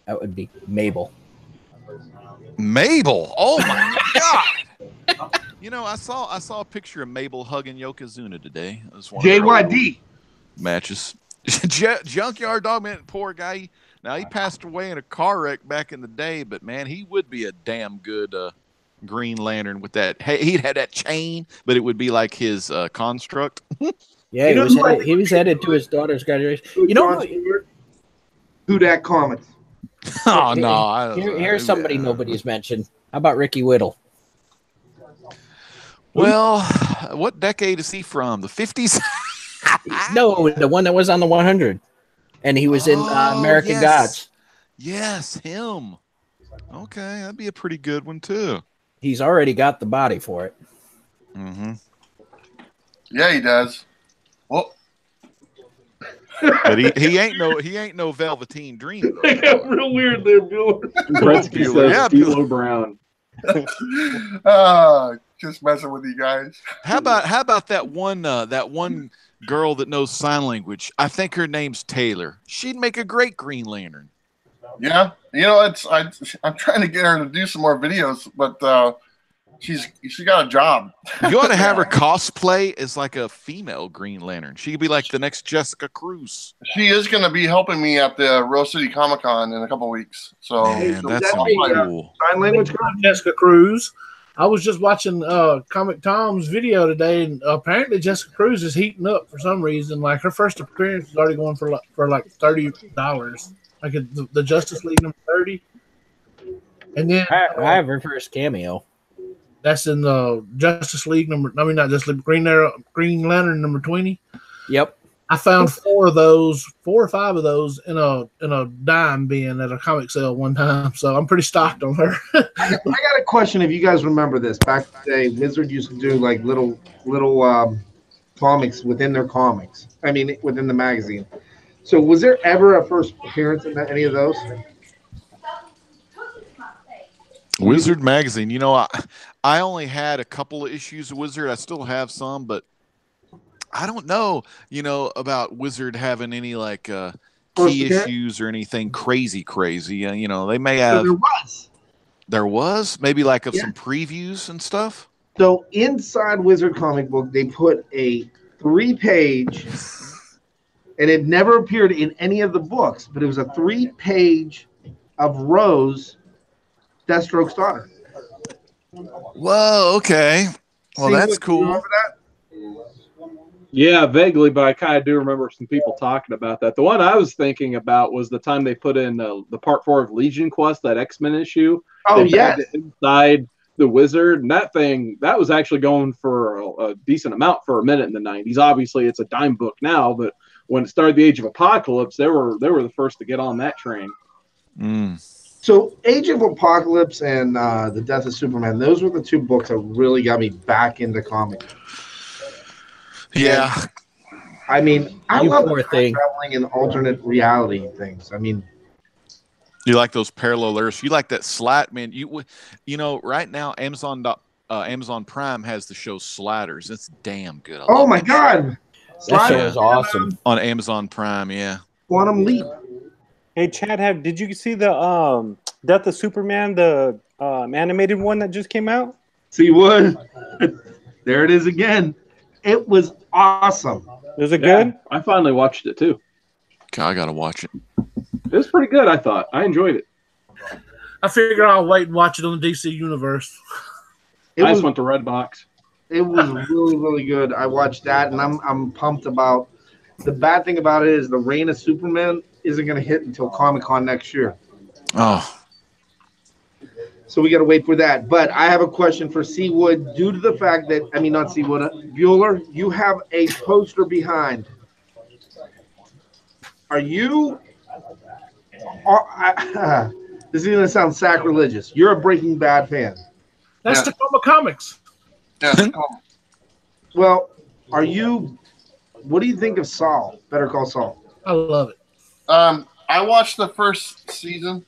That would be Mabel. Mabel. Oh my God. You know, I saw a picture of Mabel hugging Yokozuna today. I was JYD matches. Junkyard Dog, man, poor guy. Now he passed away in a car wreck back in the day, but man, he would be a damn good Green Lantern with that. Hey, he'd had that chain, but it would be like his construct. Yeah, he was headed to his daughter's graduation. You know who that Comics. Oh no! Here's somebody nobody's mentioned. How about Ricky Whittle? Well, what decade is he from? The 50s? No, the one that was on the 100, and he was in American Gods. Yes, him. Okay, that'd be a pretty good one too. He's already got the body for it. Mm-hmm. Yeah, he does. Well, but he ain't no Velveteen Dream. They got real weird there, Bueller. Gretzky says D'Lo Brown. Just messing with you guys. How about that one girl that knows sign language? I think her name's Taylor. She'd make a great Green Lantern. Yeah, you know, I'm trying to get her to do some more videos, but she got a job. You ought to have her cosplay as like a female Green Lantern. She could be like the next Jessica Cruz. She is going to be helping me at the Rose City Comic Con in a couple weeks. So man, that's cool. Sign language. Jessica Cruz. I was just watching Comic Tom's video today, and apparently Jessica Cruz is heating up for some reason. Like her first appearance is already going for like $30, like the Justice League number 30. And then I have her first cameo. That's in the Justice League not Justice League, Green Lantern number 20. Yep. I found 4 or 5 of those in a dime bin at a comic sale one time. So I'm pretty stocked on her. I got a question. If you guys remember this, back in the day, Wizard used to do like little comics within their comics. I mean, within the magazine. So was there ever a first appearance in any of those? Wizard magazine. You know, I only had a couple of issues of Wizard. I still have some, but I don't know, about Wizard having any like key issues or anything crazy. You know, they may have. So there was maybe like some previews and stuff. So inside Wizard comic book, they put a 3-page, and it never appeared in any of the books, but it was a 3-page of Rose, Deathstroke's daughter. Whoa, okay. Well, that's cool. Remember that? Yeah, vaguely, but I kind of do remember some people talking about that. The one I was thinking about was the time they put in the part 4 of Legion Quest, that X-Men issue. Oh, yeah. Inside the Wizard, and that was actually going for a decent amount for a minute in the 90s. Obviously, it's a dime book now, but when it started the Age of Apocalypse, they were the first to get on that train. Mm. So Age of Apocalypse and The Death of Superman, those were the 2 books that really got me back into comics. Yeah. I mean, I love the thing. traveling in alternate reality things. I mean, you like those parallel Earths. You like that Slat, man. You know, right now Amazon Prime has the show Sliders. It's damn good. Oh my God. That show is awesome. On Amazon Prime, yeah. Quantum Leap. Hey, Chad, did you see the Death of Superman, the animated one that just came out? See what? There it is again. It was awesome. Was it good? I finally watched it too. Okay, I gotta watch it. It was pretty good, I thought. I enjoyed it. I figure I'll wait and watch it on the DC Universe. I just went to Redbox. It was really, really good. I watched that, and I'm pumped about. The bad thing about it is the Reign of Superman isn't going to hit until Comic-Con next year. Oh, So we got to wait for that. But I have a question for Seawood due to the fact that, I mean, not Seawood, Bueller, you have a poster behind. Are you, this is going to sound sacrilegious. You're a Breaking Bad fan. That's Tacoma Comics. Yeah, Tacoma. Well, what do you think of Saul, Better Call Saul? I love it. I watched the first season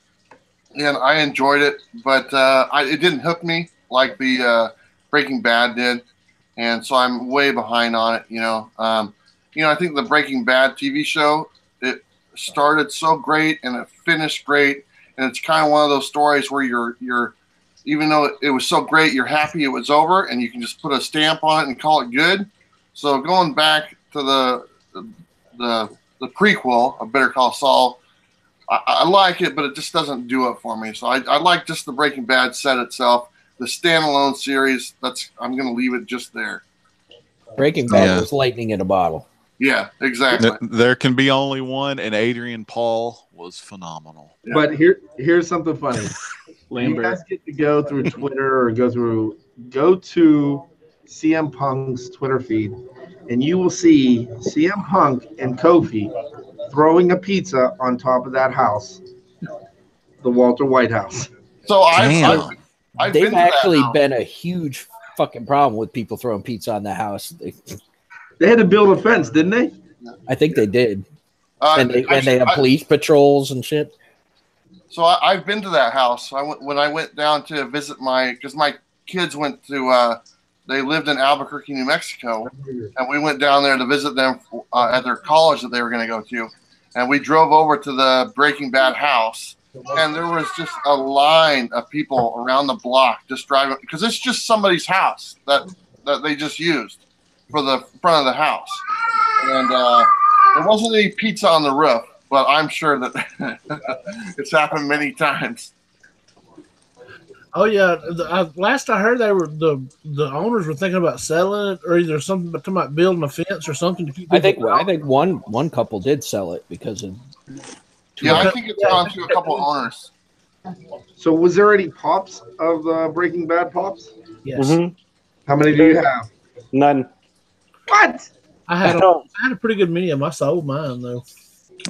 and I enjoyed it, but it didn't hook me like the Breaking Bad did, and so I'm way behind on it. I think the Breaking Bad TV show, it started so great and it finished great, and it's kind of one of those stories where you're even though it was so great, you're happy it was over, and you can just put a stamp on it and call it good. So going back to the prequel of Better Call Saul, I like it, but it just doesn't do it for me. So I like just the Breaking Bad set itself. The standalone series, I'm going to leave it just there. Breaking Bad was lightning in a bottle. Yeah, exactly. There can be only one, and Adrian Paul was phenomenal. Yeah. But here's something funny. You guys get to go through Twitter or go to CM Punk's Twitter feed, and you will see CM Punk and Kofi throwing a pizza on top of that house, the Walter White house. So I've They've been to actually that house. been a huge fucking problem with people throwing pizza on the house. They had to build a fence, didn't they? I think they did. And they have police patrols and shit. So I've been to that house. When I went down to visit because my kids went to, they lived in Albuquerque, New Mexico, and we went down there to visit them at their college that they were going to go to. And we drove over to the Breaking Bad house, and there was just a line of people around the block just driving, because it's just somebody's house that they just used for the front of the house. And there wasn't any pizza on the roof, but I'm sure that it's happened many times. Oh yeah, last I heard, the owners were thinking about selling it, or either something about building a fence or something to keep. I think one couple did sell it because of. Yeah, I think it's gone to a couple owners. So was there any pops of the Breaking Bad pops? Yes. Mm-hmm. How many do you have? None. What? I had a pretty good many of them. I sold mine though.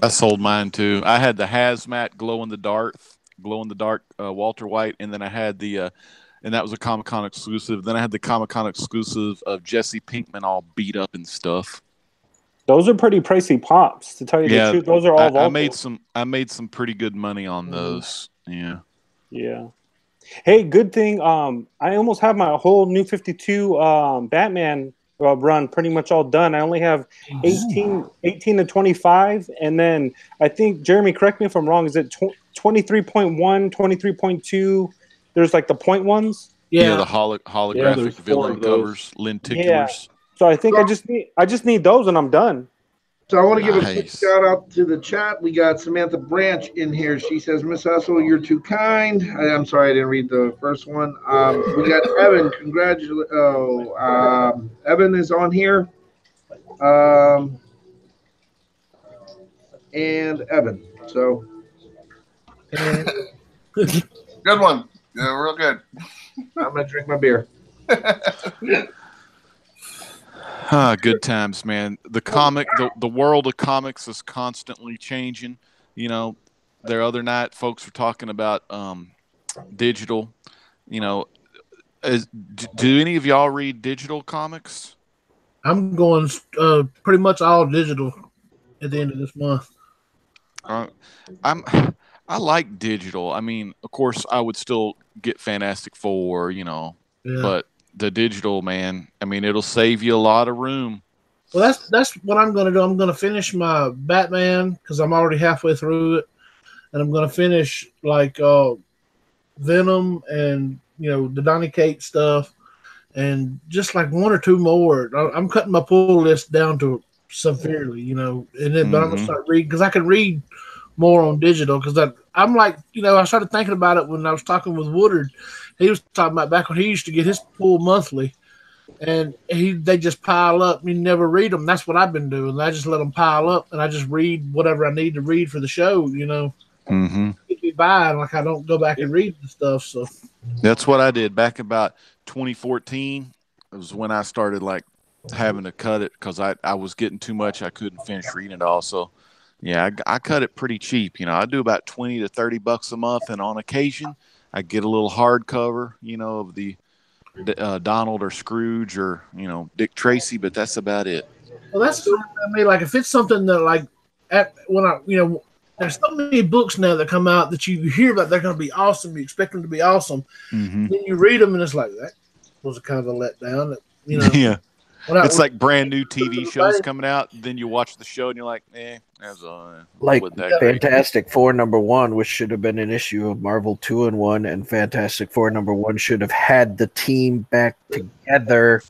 I sold mine too. I had the hazmat glow in the dark Walter White, and then I had and that was a Comic-Con exclusive. Then I had the Comic-Con exclusive of Jesse Pinkman all beat up and stuff. Those are pretty pricey pops, to tell you the truth. Those are all I made some pretty good money on those. Yeah. Yeah. Hey, good thing. I almost have my whole New 52 Batman run pretty much all done. I only have 18 to 25, and then I think, Jeremy, correct me if I'm wrong, is it 23.1, 23.2? There's like the point ones. Yeah, the holographic villain covers, lenticulars. Yeah. So I think I just need those, and I'm done. So I want to give a quick shout out to the chat. We got Samantha Branch in here. She says, Miss Hustle, you're too kind. I'm sorry, I didn't read the first one. We got Evan. Congratulations. Evan is on here. And Evan. So. Good one. Yeah, real good. I'm going to drink my beer. Good times, man. The world of comics is constantly changing. The other night, folks were talking about digital. Do any of y'all read digital comics? I'm going pretty much all digital at the end of this month. I like digital. I mean, of course, I would still get Fantastic Four, but the digital, man, I mean, it'll save you a lot of room. Well, that's what I'm going to do. I'm going to finish my Batman because I'm already halfway through it, and I'm going to finish like Venom and the Donny Cates stuff, and just like one or two more. I'm cutting my pull list down to severely, and then but I'm going to start reading because I can read more on digital because I'm like, I started thinking about it when I was talking with Woodard. He was talking about back when he used to get his pull monthly, and they just pile up. You never read them. That's what I've been doing. I just let them pile up, and I just read whatever I need to read for the show. Keep me by, like I don't go back and read the stuff. So that's what I did back about 2014. It was when I started like having to cut it because I was getting too much. I couldn't finish reading it all. So yeah, I cut it pretty cheap. I do about $20 to $30 a month, and on occasion I get a little hardcover, of the Donald or Scrooge or Dick Tracy, but that's about it. Well, that's fine. I mean, like if it's something that like there's so many books now that come out that you hear about they're going to be awesome. You expect them to be awesome. Mm-hmm. Then you read them and it's like that was a kind of a letdown. Yeah. It's like brand new TV shows coming out. Then you watch the show and you're like, that's all. Like Fantastic Four #1, which should have been an issue of Marvel 2-in-1, and Fantastic Four #1 should have had the team back together.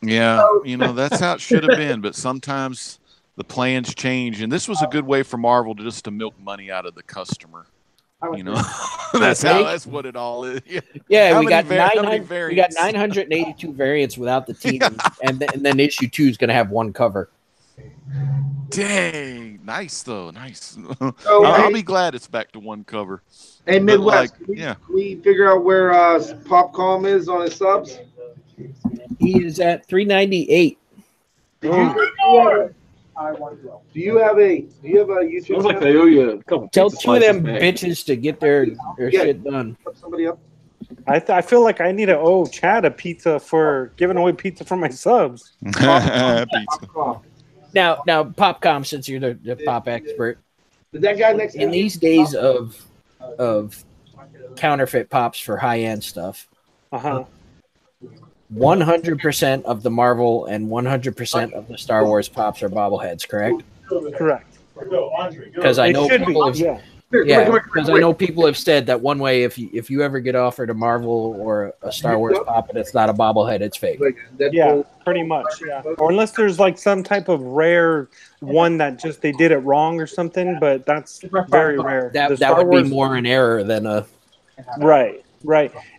Yeah, that's how it should have been. But sometimes the plans change, and this was a good way for Marvel to milk money out of the customer. That's what it all is. Yeah, we got 982 variants without the team, and then issue 2 is going to have one cover. Dang, nice though, nice. I'll be glad it's back to one cover. Hey, Midwest, can we figure out where Popcom is on his subs? He is at 398. Do you have a YouTube? Sounds like they owe you a couple. Tell two of them bitches to get their shit done. Somebody up. I feel like I need to owe Chad a pizza for giving away pizza for my subs. Pizza. Now, Popcom, since you're the pop expert, that guy next in these days of counterfeit pops for high end stuff, 100% of the Marvel and 100% of the Star Wars pops are bobbleheads, correct? Correct. Because I know people have, because I know people have said that one way, if you ever get offered a Marvel or a Star Wars pop and it's not a bobblehead, it's fake. Yeah, pretty much. Yeah, or unless there's like some type of rare one that just they did it wrong or something, but that's very rare. That would be more an error than a. Right.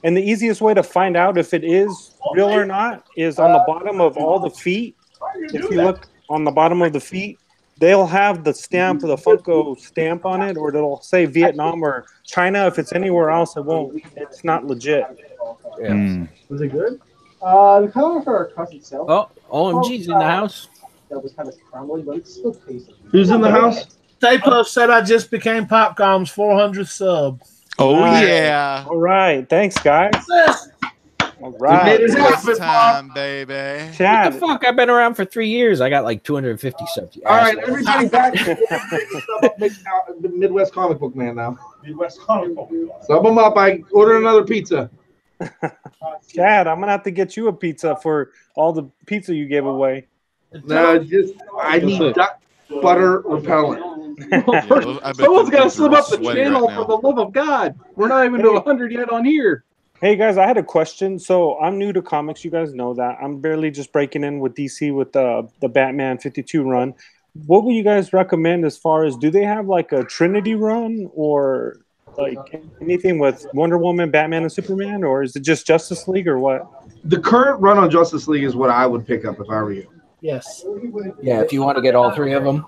And the easiest way to find out if it is real or not is on the bottom of all the feet. If you look on the bottom of the feet, they'll have the stamp, the Funko stamp on it, or it'll say Vietnam or China. If it's anywhere else, it won't. It's not legit. Yeah. Was it good? The color for our crust itself. Oh, OMG's in the house. That was kind of crumbly, but it's still tasty. Who's in the house? Stay Puft said I just became Popcom's 400th sub. Oh, Nice. yeah. All right. Thanks, guys. All right. It's time, baby. What Chad, the fuck? I've been around for 3 years. I got like 250 subs. All right, everybody back. The Midwest Comic Book Man now. Midwest Comic Book. Sub them up. I ordered another pizza. Chad, I'm gonna have to get you a pizza for all the pizza you gave away. No, I need duck butter repellent. Someone's got to slip up the channel for the love of God. We're not even to 100 yet on here. Hey guys, I had a question. So I'm new to comics. You guys know that. I'm barely just breaking in with DC with the Batman 52 run. What would you guys recommend as far as, do they have like a Trinity run or like anything with Wonder Woman, Batman, and Superman, or is it just Justice League or what? The current run on Justice League is what I would pick up if I were you. Yes. Yeah, if you want to get all three of them,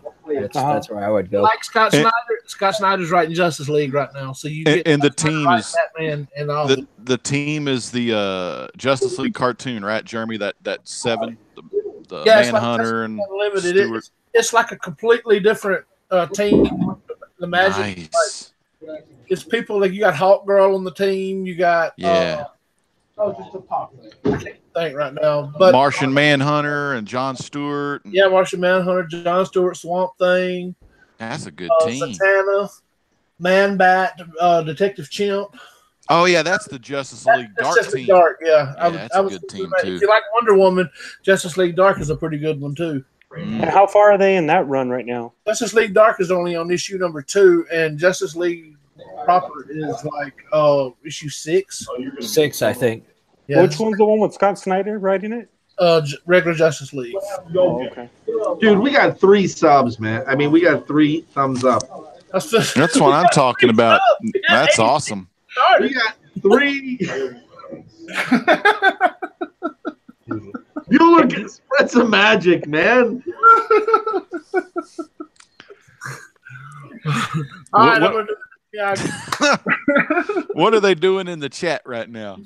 that's where I would go. Like Scott Snyder. Scott Snyder's writing Justice League right now, so you get and the team is Batman and all. The team is the Justice League cartoon, right, Jeremy? That seven, the Manhunter and Stewart. It's like a completely different team. The Magic. Nice. It's people like you got Hawk Girl on the team. You got just a pop. I can't think right now, but Martian Manhunter and John Stewart. Yeah, Martian Manhunter, John Stewart, Swamp Thing. That's a good team. Satana, Man Bat, Detective Chimp. Oh yeah, that's the Justice League Dark Justice team. League Dark, yeah. That's a good team too. If you like Wonder Woman, Justice League Dark is a pretty good one too. And how far are they in that run right now? Justice League Dark is only on issue number 2, and Justice League proper is like issue 6. 6, I think. Yeah, which one's the one with Scott Snyder writing it? Regular Justice League. Oh, okay. Dude, we got 3 subs, man. I mean, we got 3 thumbs up. That's what I'm talking about. That's awesome. We got 3. Bueller can spread some magic, man. All right, What- I'm gonna do yeah, What are they doing in the chat right now?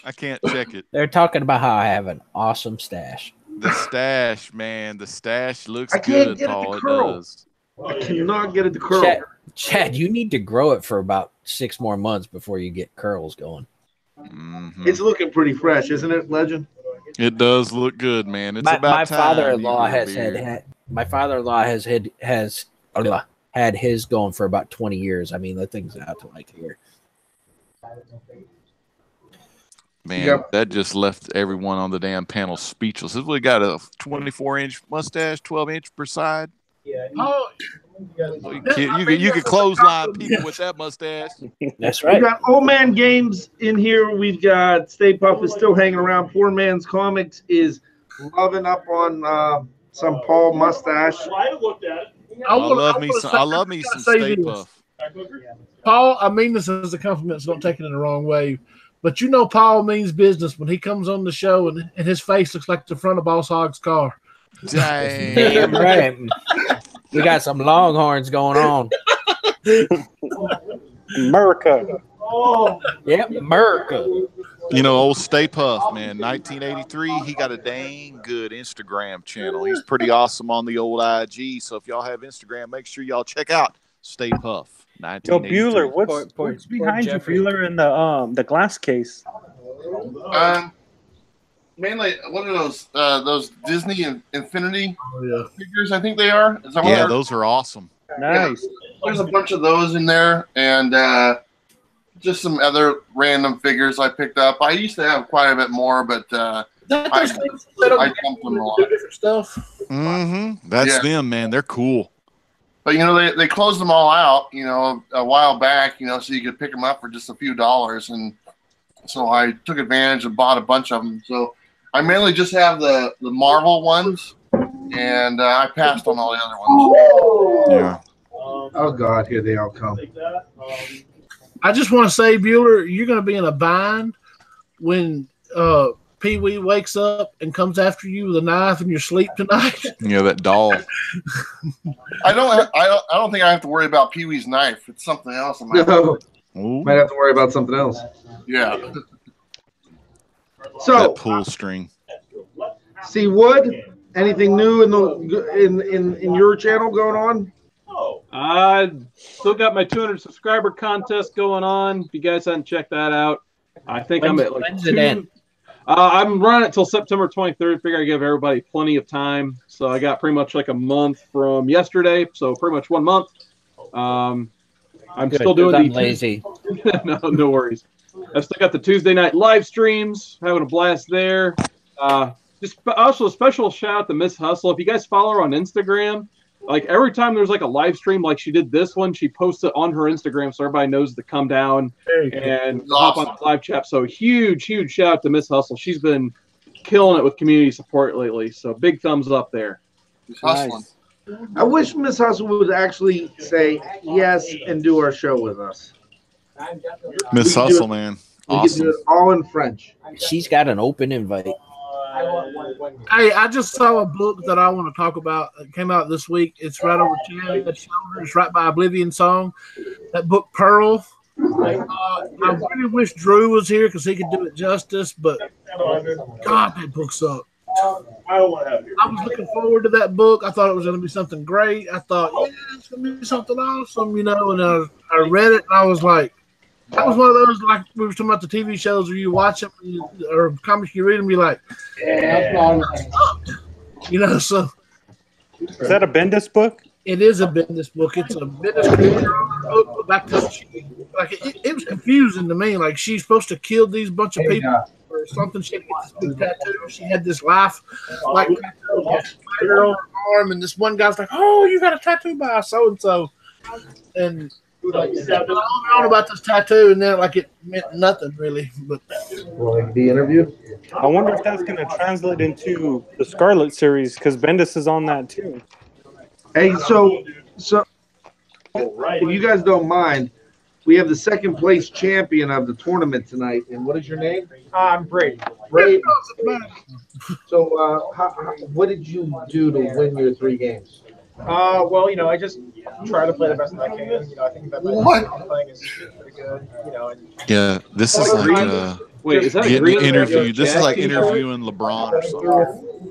I can't check it. They're talking about how I have an awesome stash. The stash, man. The stash looks I can't good, get it to Paul. It curl. does. I cannot get it to curl. Chad, you need to grow it for about 6 more months before you get curls going. Mhm. It's looking pretty fresh, isn't it, Legend? It does look good, man. It's My about time. father-in-law you grew a has beard. had his going for about 20 years. I mean, the thing's out to like here. Man, Yep. that just left everyone on the damn panel speechless. We got a 24-inch mustache, 12-inch per side. oh, You could clothesline people with that mustache. That's We right. got Old Man Games in here. We've got Stay Puft is still hanging around. Poor Man's Comics is loving up on some Paul mustache. I love me some Stay Puff. Paul, I mean this as a compliment, so don't take it in the wrong way. But you know Paul means business when he comes on the show and his face looks like the front of Boss Hogg's car. Dang. Damn right. We got some Longhorns going on. America. Yep, America. You know, old Stay Puff, man, 1983, he got a dang good Instagram channel. He's pretty awesome on the old IG. So if y'all have Instagram, make sure y'all check out Stay Puff. Yo, 1983. Bueller, what's, Poor what's behind you, Jeffrey. Bueller, in the glass case? Mainly, what are those Disney Infinity Yeah. figures? I think they are. Is that what Yeah, they're- those are awesome. Nice. There's a bunch of those in there, and just some other random figures I picked up. I used to have quite a bit more, but That I those things set up I dumped them all. different stuff. Mm-hmm. That's Yeah. them, man. They're cool. But they closed them all out, a while back, so you could pick them up for just a few dollars, and so I took advantage and bought a bunch of them. So I mainly just have the Marvel ones, and I passed on all the other ones. Yeah. Oh God, here they all come. I just want to say, Bueller, you're going to be in a bind when Pee Wee wakes up and comes after you with a knife in your sleep tonight. Yeah, that doll. I don't think I have to worry about Pee Wee's knife. It's something else. No, Ooh, might have to worry about something else. Yeah. So, that pull string. see Wood. Anything new in your channel going on? I still got my 200 subscriber contest going on. If you guys haven't checked that out, I think I'm at like When's it end? I'm running it till September 23rd. Figure I give everybody plenty of time. So I got pretty much like a month from yesterday. So pretty much 1 month. I'm Good, still doing 'cause I'm the lazy. no worries. I've still got the Tuesday night live streams, having a blast there. Just also a special shout out to Miss Hustle. If you guys follow her on Instagram, like every time there's like a live stream, like she did this one, she posts it on her Instagram so everybody knows to come down and hop on the live chat. So huge shout out to Miss Hustle. She's been killing it with community support lately. So big thumbs up there. He's hustling. I wish Miss Hustle would actually say yes and do our show with us. Miss We can do Hustle, it. man. We can Awesome. do it all in French. She's got an open invite. Hey, I just saw a book that I want to talk about. It came out this week. It's right over Chad's shoulder. It's right by Oblivion Song. That book, Pearl. I really wish Drew was here because he could do it justice, but God, that book sucked. I was looking forward to that book. I thought it was going to be something great. I thought, yeah, it's going to be something awesome, and I read it, and I was like, that was one of those, like we were talking about the TV shows where you watch them or comics you read them, you're like, so. Is that a Bendis book? It is a business book. It's a Bendis book. Back to it was confusing to me. Like she's supposed to kill these bunch of people or something. She had to get this big tattoo. She had this life like spider on her arm, and this one guy's like, "Oh, you got a tattoo by so and so," and on about this tattoo, and then like it meant nothing really. But The interview. I wonder if that's going to translate into the Scarlet series because Bendis is on that too. Hey, so if you guys don't mind, We have the second place champion of the tournament tonight. And what is your name? I'm Brady. Brady. So, what did you do to win your 3 games? Well, I just try to play the best that I can. I think that my playing is pretty good. Yeah, this is like Wait, is that a getting green interviewed. This is like t-shirt? interviewing LeBron or something.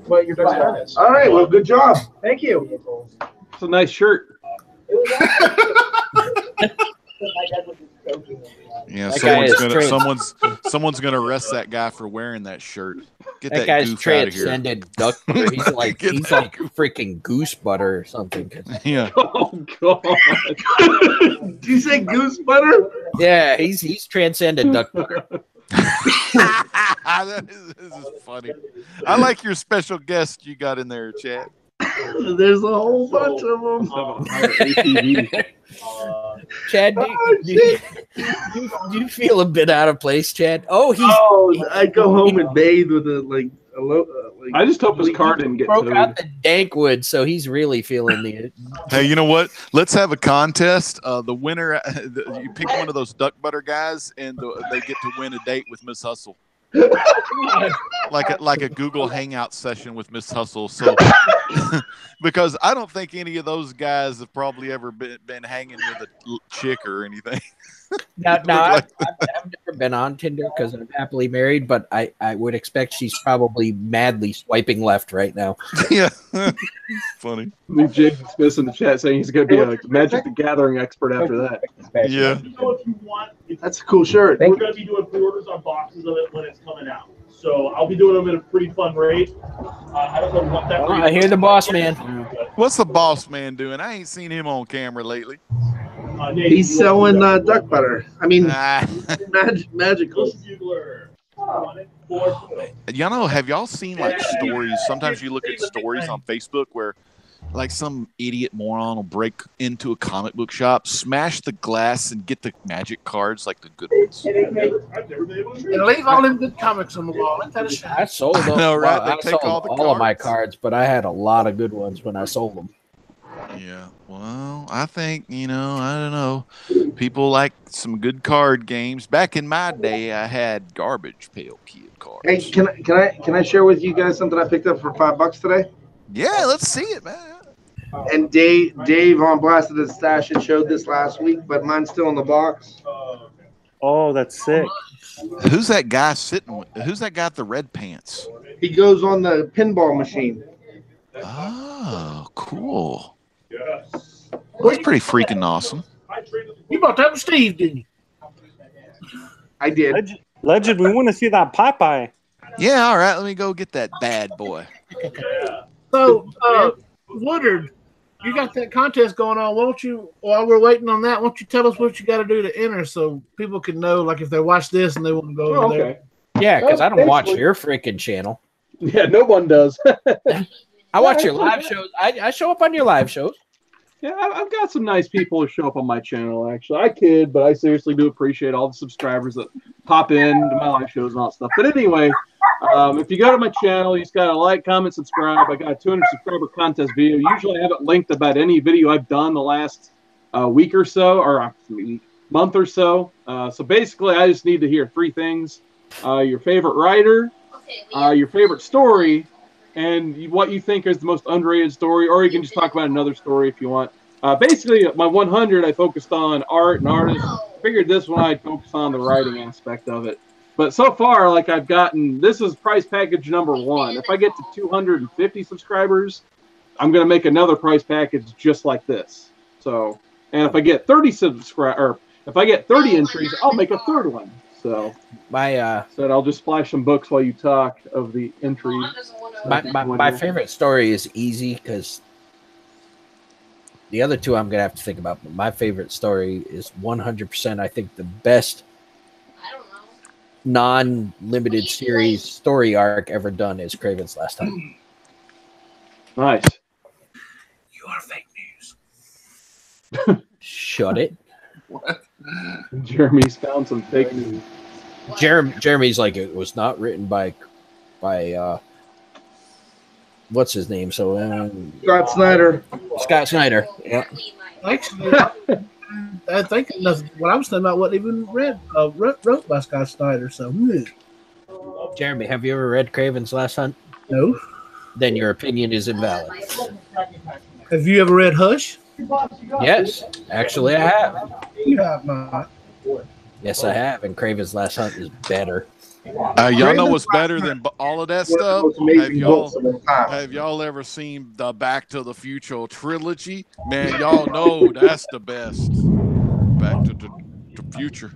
What your best friend is. All right. Well, good job. Thank you. It's a nice shirt. Yeah, That guy is someone's gonna arrest that guy for wearing that shirt. Get That that, guy's goof out of here. transcended duck butter. He's like Get he's that like freaking goose butter or something. Yeah. Oh God! Did you say goose butter? Yeah, he's transcended duck butter. This is funny. I like your special guest you got in there, Chad. There's a whole bunch of them. Chad, do you feel a bit out of place, Chad? Oh, I go home and bathe with I just hope his car didn't get broke towed. out the dank wood, so he's really feeling the. Hey, you know what? Let's have a contest. The winner, you pick one of those duck butter guys, and they get to win a date with Miss Hustle. like a Google Hangout session with Miss Hustle. So, because I don't think any of those guys have probably ever been hanging with a chick or anything. Now I've never been on Tinder because I'm happily married, but I would expect she's probably madly swiping left right now. Yeah, funny. Jake Smith in the chat saying he's going to be a Magic the Gathering expert after that. Yeah. If you want, that's a cool shirt. We're going to be doing pre-orders on boxes of it when it's coming out. So I'll be doing them at a pretty fun rate. I don't know what that. I hear the boss man. What's the boss man doing? I ain't seen him on camera lately. He's selling duck butter. I mean, magical. Y'all know, have y'all seen like stories? Sometimes you look at stories on Facebook where like some idiot moron will break into a comic book shop, smash the glass, and get the magic cards, like the good ones. And leave all them good comics on the wall. Let that shine. I sold them. I know, right? I They take sold all the of my cards, but I had a lot of good ones when I sold them. Yeah, well, I think, I don't know. People like some good card games. Back in my day, I had Garbage Pail Kid cards. Hey, can I share with you guys something I picked up for $5 today? Yeah, let's see it, man. And Dave on Blasted and Stash had showed this last week, but mine's still in the box. Oh, that's sick. Who's that guy sitting with? Who's that guy with the red pants? He goes on the pinball machine. Oh, cool. That's pretty freaking awesome. You bought that with Steve, didn't you? I did. Legend, we want to see that Popeye. Yeah, all right. Let me go get that bad boy. So, Woodard, you got that contest going on. Won't you, while we're waiting on that, won't you tell us what you got to do to enter so people can know, like, if they watch this and they want to go over there? Yeah, because I don't watch your freaking channel. Yeah, no one does. I watch your live shows. I show up on your live shows. Yeah, I've got some nice people who show up on my channel, actually. I kid, but I seriously do appreciate all the subscribers that pop in to my live shows and all that stuff. But anyway, if you go to my channel, you just got to like, comment, subscribe. I got a 200 subscriber contest video. Usually I have it linked about any video I've done the last week or so, or month or so. So basically, I just need to hear 3 things. Your favorite writer, your favorite story, and what you think is the most underrated story, or you can just talk about another story if you want. Basically, my 100, I focused on art and artists. Figured this one I'd focus on the writing aspect of it. But so far, like I've gotten, this is prize package number 1. If I get to 250 subscribers, I'm going to make another prize package just like this. So, and if I get 30 if I get 30 entries, I'll make a 3rd one. So said I'll just splash some books while you talk of the entries. My favorite story is easy because the other 2 I'm gonna have to think about. But my favorite story is 100%. I think the best non-limited series story arc ever done is Kraven's Last Time. Nice. You are fake news. Shut it. What? Jeremy's found some fake news. Jeremy's like, it was not written by what's his name? So Scott Snyder. Scott Snyder. Yeah. Actually, I think what I was thinking about wasn't even wrote by Scott Snyder. So, Jeremy, have you ever read Craven's Last Hunt? No. Then your opinion is invalid. Have you ever read Hush? Yes, actually, I have. You have not. Yes, I have, and Craven's Last Hunt is better. Y'all know what's better than all of that stuff? Have y'all ever seen the Back to the Future trilogy? Man, y'all know that's the best. Back to the Future.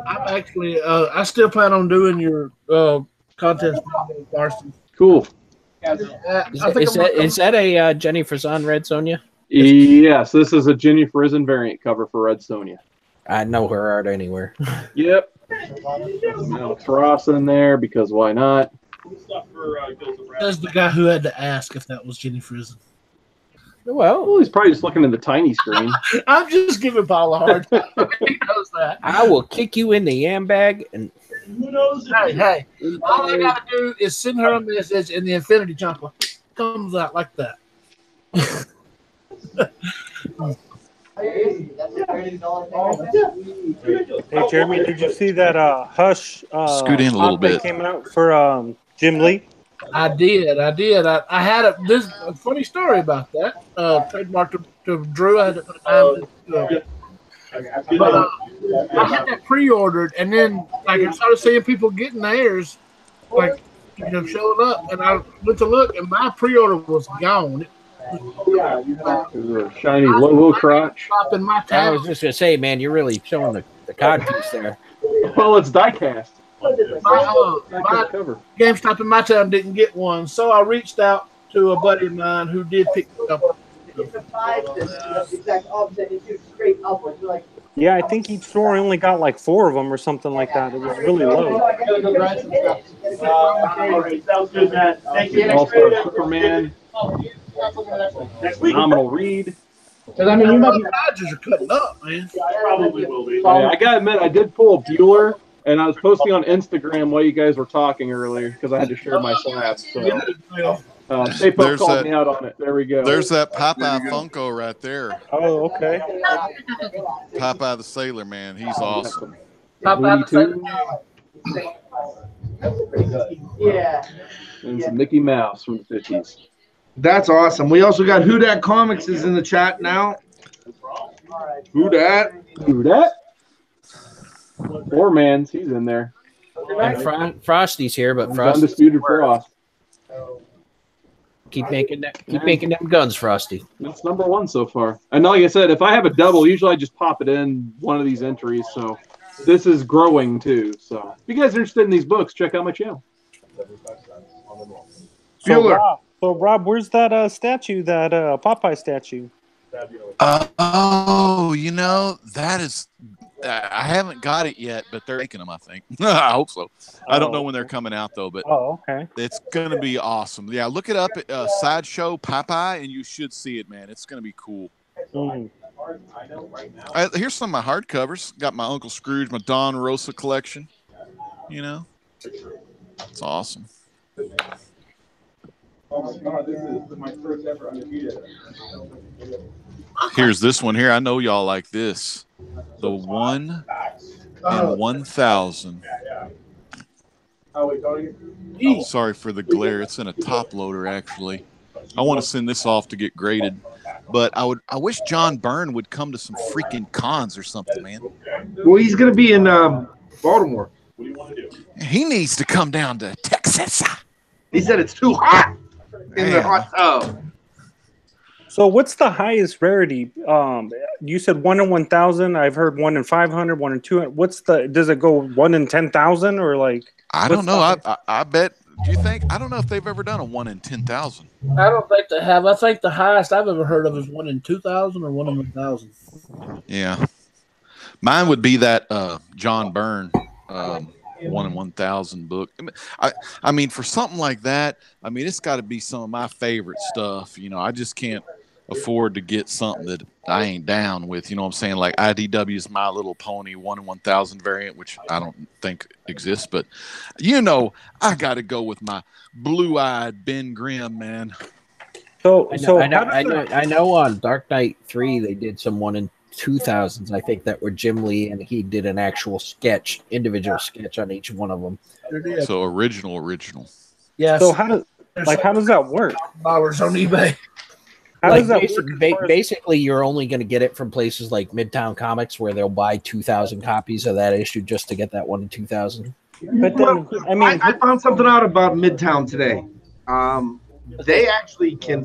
I'm actually, I still plan on doing your contest, Carson. Cool. Is that a Jenny Frison Red Sonja? Yes, this is a Jenny Frison variant cover for Red Sonja. I know her art anywhere. Yep. Frost in there because why not? That's the guy who had to ask if that was Jenny Frison. Well, he's probably just looking at the tiny screen. I'm just giving Paul a hard time. He knows that. I will kick you in the yam bag and. Who knows? Hey, all they gotta do is send her a message, and the Infinity Jumper comes out like that. Hey, Jeremy, did you see that Hush Scoot in a little bit. Came out for Jim Lee? I did. I had a funny story about that. Trademark to Drew. I had to put time but I had that pre-ordered, and then I started seeing people getting theirs, showing up, and I went to look, and my pre-order was gone. Shiny logo crotch. I was just gonna say, man, you're really showing the cod piece there. Well, it's diecast. My GameStop in my town didn't get one, so I reached out to a buddy of mine who did pick it up. Yeah, I think each store only got like 4 of them or something like that. It was really low. Sounds good, Matt. Thank you. All-Star Superman. Phenomenal read. Because I mean, you might be Dodgers are cutting up, man. Probably will be. I gotta admit, I did pull a Bueller, and I was posting on Instagram while you guys were talking earlier because I had to share my slabs. So. Stay-Puft called me out on it. There we go. There's that Popeye Funko right there. Oh, okay. Popeye the Sailor Man. He's awesome. Popeye the Sailor. Yeah. And some Mickey Mouse from the 50s. That's awesome. We also got Who Dat Comics is in the chat now. Who Dat? Who Dat? Poor man's. He's in there. And Frosty's here, but Frosty's Undisputed Frost. Keep making them guns, Frosty. That's number 1 so far. And like I said, if I have a double, usually I just pop it in one of these entries. So this is growing too. So if you guys are interested in these books, check out my channel. So Rob, where's that statue? That Popeye statue? Oh, that is. I haven't got it yet, but they're making them, I think. I hope so. I don't know when they're coming out, though, but okay. It's going to be awesome. Yeah, look it up at Sideshow Popeye, and you should see it, man. It's going to be cool. Here's some of my hardcovers. Got my Uncle Scrooge, my Don Rosa collection. It's awesome. Here's this one here. I know y'all like this. The 1 in 1,000. Sorry for the glare. It's in a top loader, actually. I want to send this off to get graded, but I wish John Byrne would come to some freaking cons or something, man. Well, he's going to be in Baltimore. He needs to come down to Texas. He said it's too hot in the hot tub. So what's the highest rarity? You said 1 in 1,000. I've heard 1 in 500, 1 in 200. Does it go 1 in 10,000 or like? I don't know. I bet. Do you think? I don't know if they've ever done a 1 in 10,000. I don't think they have. I think the highest I've ever heard of is 1 in 2,000 or 1 in 1,000. Yeah, mine would be that John Byrne 1 in 1,000 book. I mean, for something like that, I mean, it's got to be some of my favorite stuff. I just can't afford to get something that I ain't down with. You know what I'm saying? Like IDW's My Little Pony 1 in 1,000 variant, which I don't think exists, but I got to go with my blue-eyed Ben Grimm, man. I know on Dark Knight 3 they did some 1 in 2000s, I think, that were Jim Lee, and he did an actual sketch, individual sketch on each one of them. So original. Yes. So how does that work? Dollars on eBay. How does that work? Basically, you're only going to get it from places like Midtown Comics, where they'll buy 2,000 copies of that issue just to get that one in 2000. But then, I mean, I found something out about Midtown today. They actually can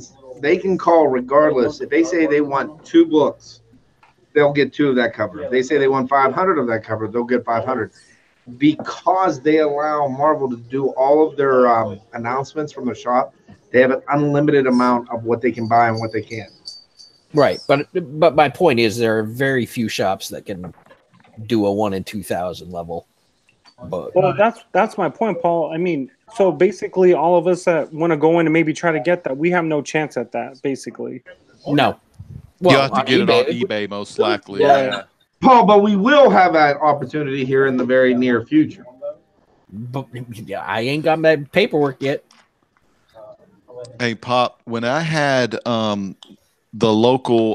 call regardless. If they say they want 2 books, they'll get 2 of that cover. If they say they want 500 of that cover, they'll get 500. Because they allow Marvel to do all of their announcements from the shop, they have an unlimited amount of what they can buy and what they can't. Right, but my point is there are very few shops that can do a 1 in 2,000 level. But well, that's my point, Paul. I mean, so basically, all of us that want to go in and maybe try to get that, we have no chance at that. Basically, no. Well, you have to get it on eBay most likely. Yeah. Paul, but we will have that opportunity here in the very near future. But yeah, I ain't got my paperwork yet. Hey, Pop, when I had the local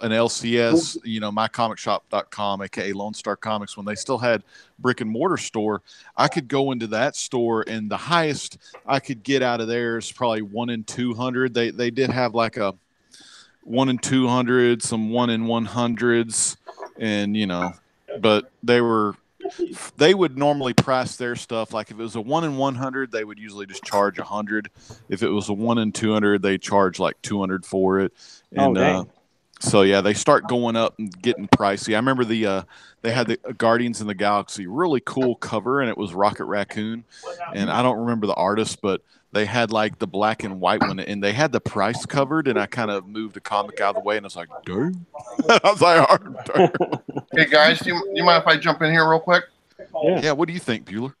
an LCS, mycomicshop.com, aka Lone Star Comics, when they still had brick and mortar store, I could go into that store, and the highest I could get out of there is probably 1 in 200. They did have like a 1 in 200, some 1 in 100s, and but they would normally price their stuff like if it was a 1 in 100, they would usually just charge 100. If it was a 1 in 200, they charge like 200 for it. And so yeah, they start going up and getting pricey. I remember they had the Guardians in the Galaxy, really cool cover, and it was Rocket Raccoon, and I don't remember the artist, but they had like the black and white one, and they had the price covered, and I kind of moved the comic out of the way, and I was like, "Damn!" I was like, "Darn." Hey guys, do you mind if I jump in here real quick? Yeah. What do you think, Bueller?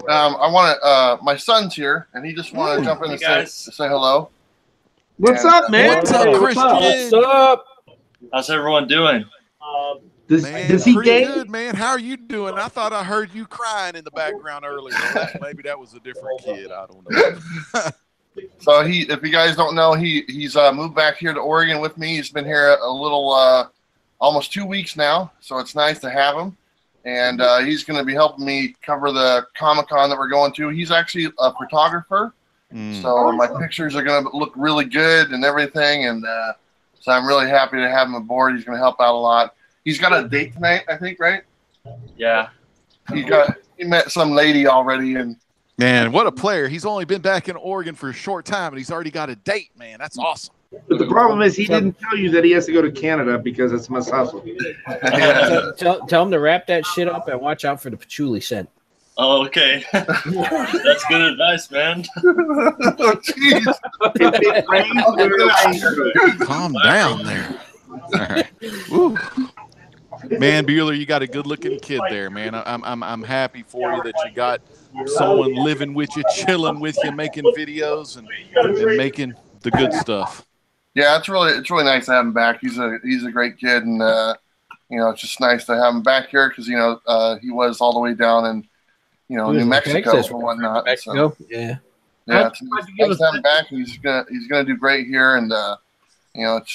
I want to. My son's here, and he just wanted to jump in and say hello. What's up, man? What's up, Christian? What's up? How's everyone doing? Does he pretty game? good, man. How are you doing? I thought I heard you crying in the background earlier. Maybe that was a different kid. I don't know. So if you guys don't know, he's moved back here to Oregon with me. He's been here a little, almost 2 weeks now. So it's nice to have him, and he's going to be helping me cover the Comic-Con that we're going to. He's actually a photographer, so my pictures are going to look really good and everything. And so I'm really happy to have him aboard. He's going to help out a lot. He's got a date tonight, I think, right? Yeah. He met some lady already, and man, what a player! He's only been back in Oregon for a short time, and he's already got a date. Man, that's awesome. But the problem is, he didn't tell you that he has to go to Canada because it's must hustle. Tell him to wrap that shit up and watch out for the patchouli scent. Oh, okay. That's good advice, man. Jeez. Calm down there. All right. Woo. Man, Bueller, you got a good-looking kid there, man. I'm happy for you that you got someone living with you, chilling with you, making videos and making the good stuff. Yeah, it's really nice to have him back. He's a great kid, and it's just nice to have him back here because he was all the way down in New Mexico and whatnot. Mexico, so, yeah, it's nice to have him back. He's gonna do great here, and it's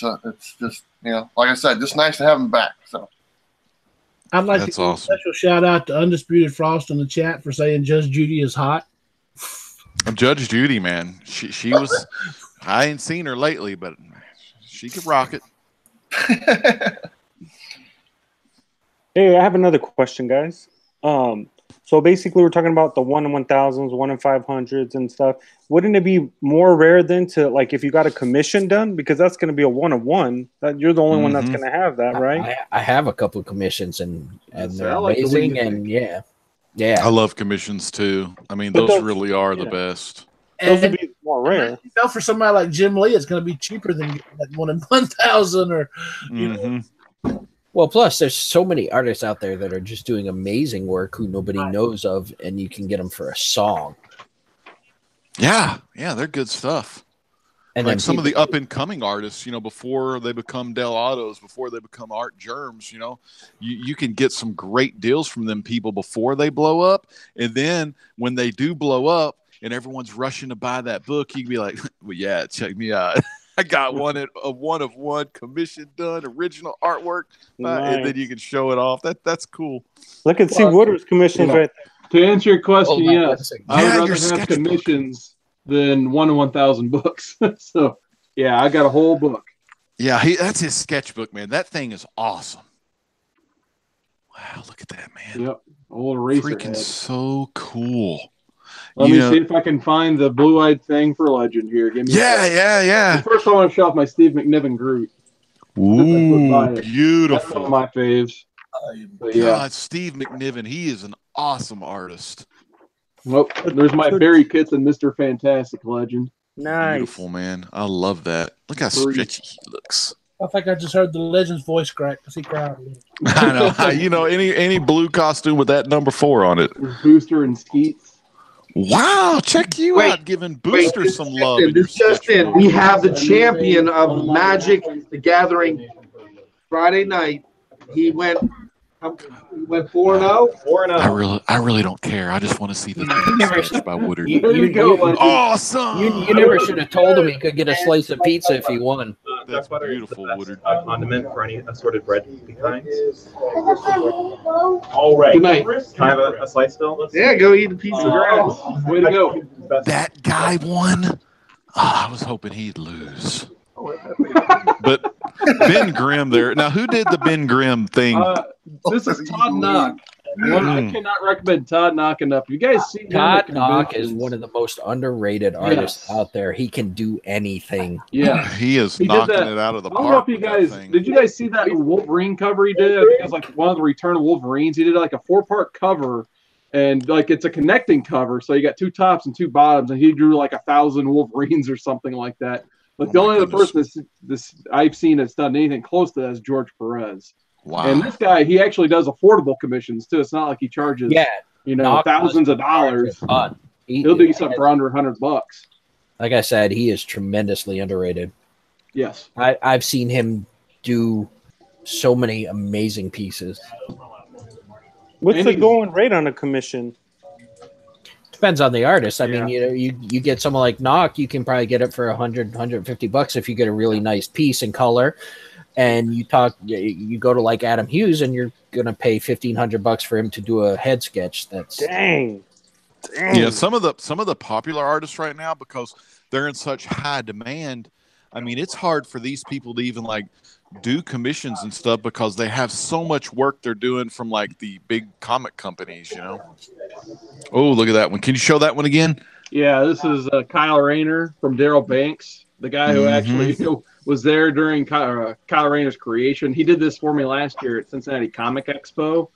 just like I said, just nice to have him back. So. I'd like to give a special shout out to Undisputed Frost in the chat for saying Judge Judy is hot. Judge Judy, man, she was. I ain't seen her lately, but she could rock it. Hey, I have another question, guys. So basically, we're talking about the 1 in 1,000s, 1 in 500s, and stuff. Wouldn't it be more rare than to like if you got a commission done, because that's going to be a 1 of 1. That you're the only one that's going to have that, right? I have a couple of commissions, and they're amazing, and yeah. I love commissions too. I mean, those really are the best. Those would be more rare. For somebody like Jim Lee, it's going to be cheaper than like 1 in 1,000 or. Well, plus there's so many artists out there that are just doing amazing work who nobody knows of, and you can get them for a song. Yeah, they're good stuff. And like then some of the up and coming artists, before they become Del Autos, before they become Art Germs, you can get some great deals from them people before they blow up, and then when they do blow up and everyone's rushing to buy that book, you can be like, "Well, yeah, check me out." I got one a one of one commission done, original artwork, and then you can show it off. That's cool. Look at C. Woodard's commissions right there. To answer your question, Oh, yes, I would your rather have sketchbook. commissions than 1 in 1,000 books. So, yeah, I got a whole book. Yeah, that's his sketchbook, man. That thing is awesome. Wow, look at that, man. Yep, old eraser Freaking head. so cool. Let me see if I can find the blue-eyed thing for Legend here. Give me yeah. First, I want to show off my Steve McNiven Groot. Ooh, That's beautiful. one of my faves. But yeah. God, Steve McNiven, he is an awesome artist. Well, there's my Barry Kitson Mr. Fantastic Legend. Nice. Beautiful, man. I love that. Look how stretchy he looks. I think I just heard the Legend's voice crack because he cried. I know. Any blue costume with that number 4 on it. Booster and Skeets. Wow, check you out, giving Booster some love. This just in. We have the champion of Magic the Gathering Friday night. He went 4-0. 4-0. I really don't care. I just want to see the thing sketched by Woodard. Awesome. You never should have told him he could get a slice of pizza if he won. That's beautiful, Woodard. Condiment for any assorted bread kinds. All right. Good night. Can I have a slice, Phil? Yeah, go eat a pizza. Way to go. That guy won. Oh, I was hoping he'd lose. But Ben Grimm there. Now, who did the Ben Grimm thing? This is Todd Knock. I cannot recommend Todd Knock enough. You guys see Todd Knock is one of the most underrated artists out there. He can do anything. Yeah, he is He did knocking that- it out of the I don't know park. if you guys did. You guys see that Wolverine cover he did? I think it was like one of the Return of Wolverines. He did like a 4-part cover, and like it's a connecting cover. So you got 2 tops and 2 bottoms, and he drew like 1,000 Wolverines or something like that. But the only other person this I've seen that's done anything close to that is George Perez. Wow. And this guy, he actually does affordable commissions too. It's not like he charges, Knock thousands of dollars. He'll do something for under $100. Like I said, he is tremendously underrated. Yes. I've seen him do so many amazing pieces. What's the going rate on a commission? Depends on the artist. I mean, you get someone like Knock, you can probably get it for $100-$150 if you get a really nice piece in color. And you go to like Adam Hughes, and you're gonna pay $1,500 for him to do a head sketch. That's dang. Yeah, some of the popular artists right now, because they're in such high demand. I mean, it's hard for these people to even like do commissions and stuff because they have so much work they're doing from like the big comic companies, you know. Oh, look at that one! Can you show that one again? Yeah, this is Kyle Rayner from Daryl Banks, the guy who actually was there during Kyle Rayner's creation. He did this for me last year at Cincinnati Comic Expo.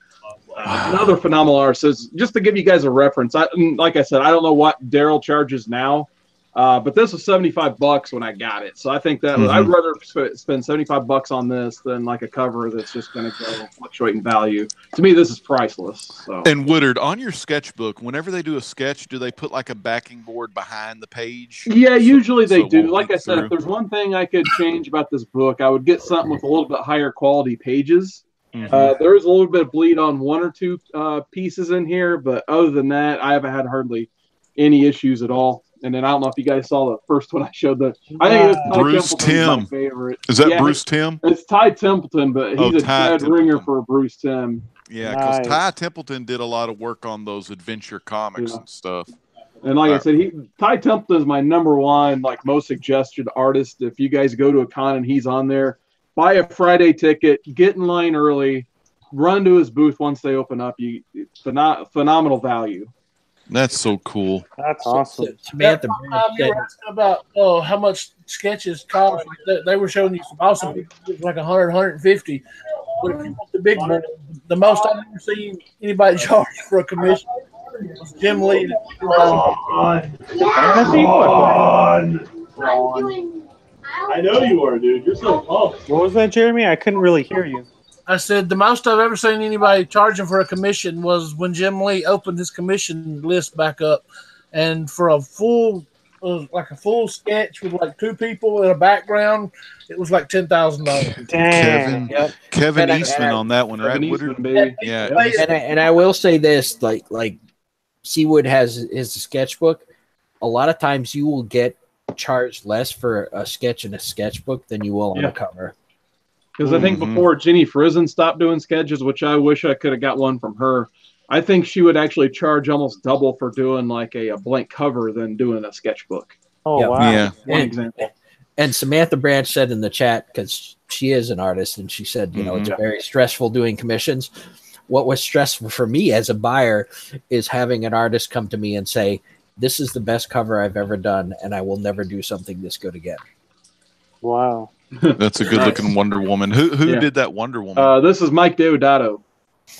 Another phenomenal artist. So just to give you guys a reference, like I said, I don't know what Daryl charges now, but this was $75 when I got it. So I think that I'd rather spend $75 on this than like a cover that's just going to go fluctuate in value. To me, this is priceless. So. And Woodard, on your sketchbook, whenever they do a sketch, do they put like a backing board behind the page? Yeah, usually they do. won't Like I leak said, through? if there's one thing I could change about this book, I would get something with a little bit higher quality pages. There is a little bit of bleed on 1 or 2 pieces in here, but other than that, I haven't had hardly any issues at all. And then I don't know if you guys saw the first one I showed. I think it's Bruce Templeton's my Timm. favorite. Is that Bruce Timm? It's Ty Templeton, but he's a Ty dead ringer for Bruce Timm. Yeah, because Ty Templeton did a lot of work on those adventure comics and stuff. And like I said, Ty Templeton is my #1, like most suggested artist. If you guys go to a con and he's on there, buy a Friday ticket, get in line early, run to his booth once they open up. Phenomenal value. That's so cool. That's awesome. You were asking about how much sketches cost. Like they were showing you some awesome pictures. It was like 100, 150. But if you want the big one, the most I've ever seen anybody charge for a commission was Jim Lee. I know you are, dude. You're so pumped. What was that, Jeremy? I couldn't really hear you. I said the most I've ever seen anybody charging for a commission was when Jim Lee opened his commission list back up, and for a full sketch with like 2 people in a background, it was like $10,000. Kevin Eastman on that one, right? Woodard, baby. Yeah. And I will say this, like Seawood has his sketchbook. A lot of times you will get charge less for a sketch in a sketchbook than you will on Yeah. a cover. Because I think before Jenny Frizen stopped doing sketches, which I wish I could have got one from her, I think she would actually charge almost double for doing like a blank cover than doing a sketchbook. Oh, Yeah. wow. Yeah. One example. And Samantha Branch said in the chat, because she is an artist, and she said, you know, it's very stressful doing commissions. What was stressful for me as a buyer is having an artist come to me and say, this is the best cover I've ever done, and I will never do something this good again. Wow. That's a good looking Wonder Woman. Who Yeah. did that Wonder Woman? This is Mike Deodato.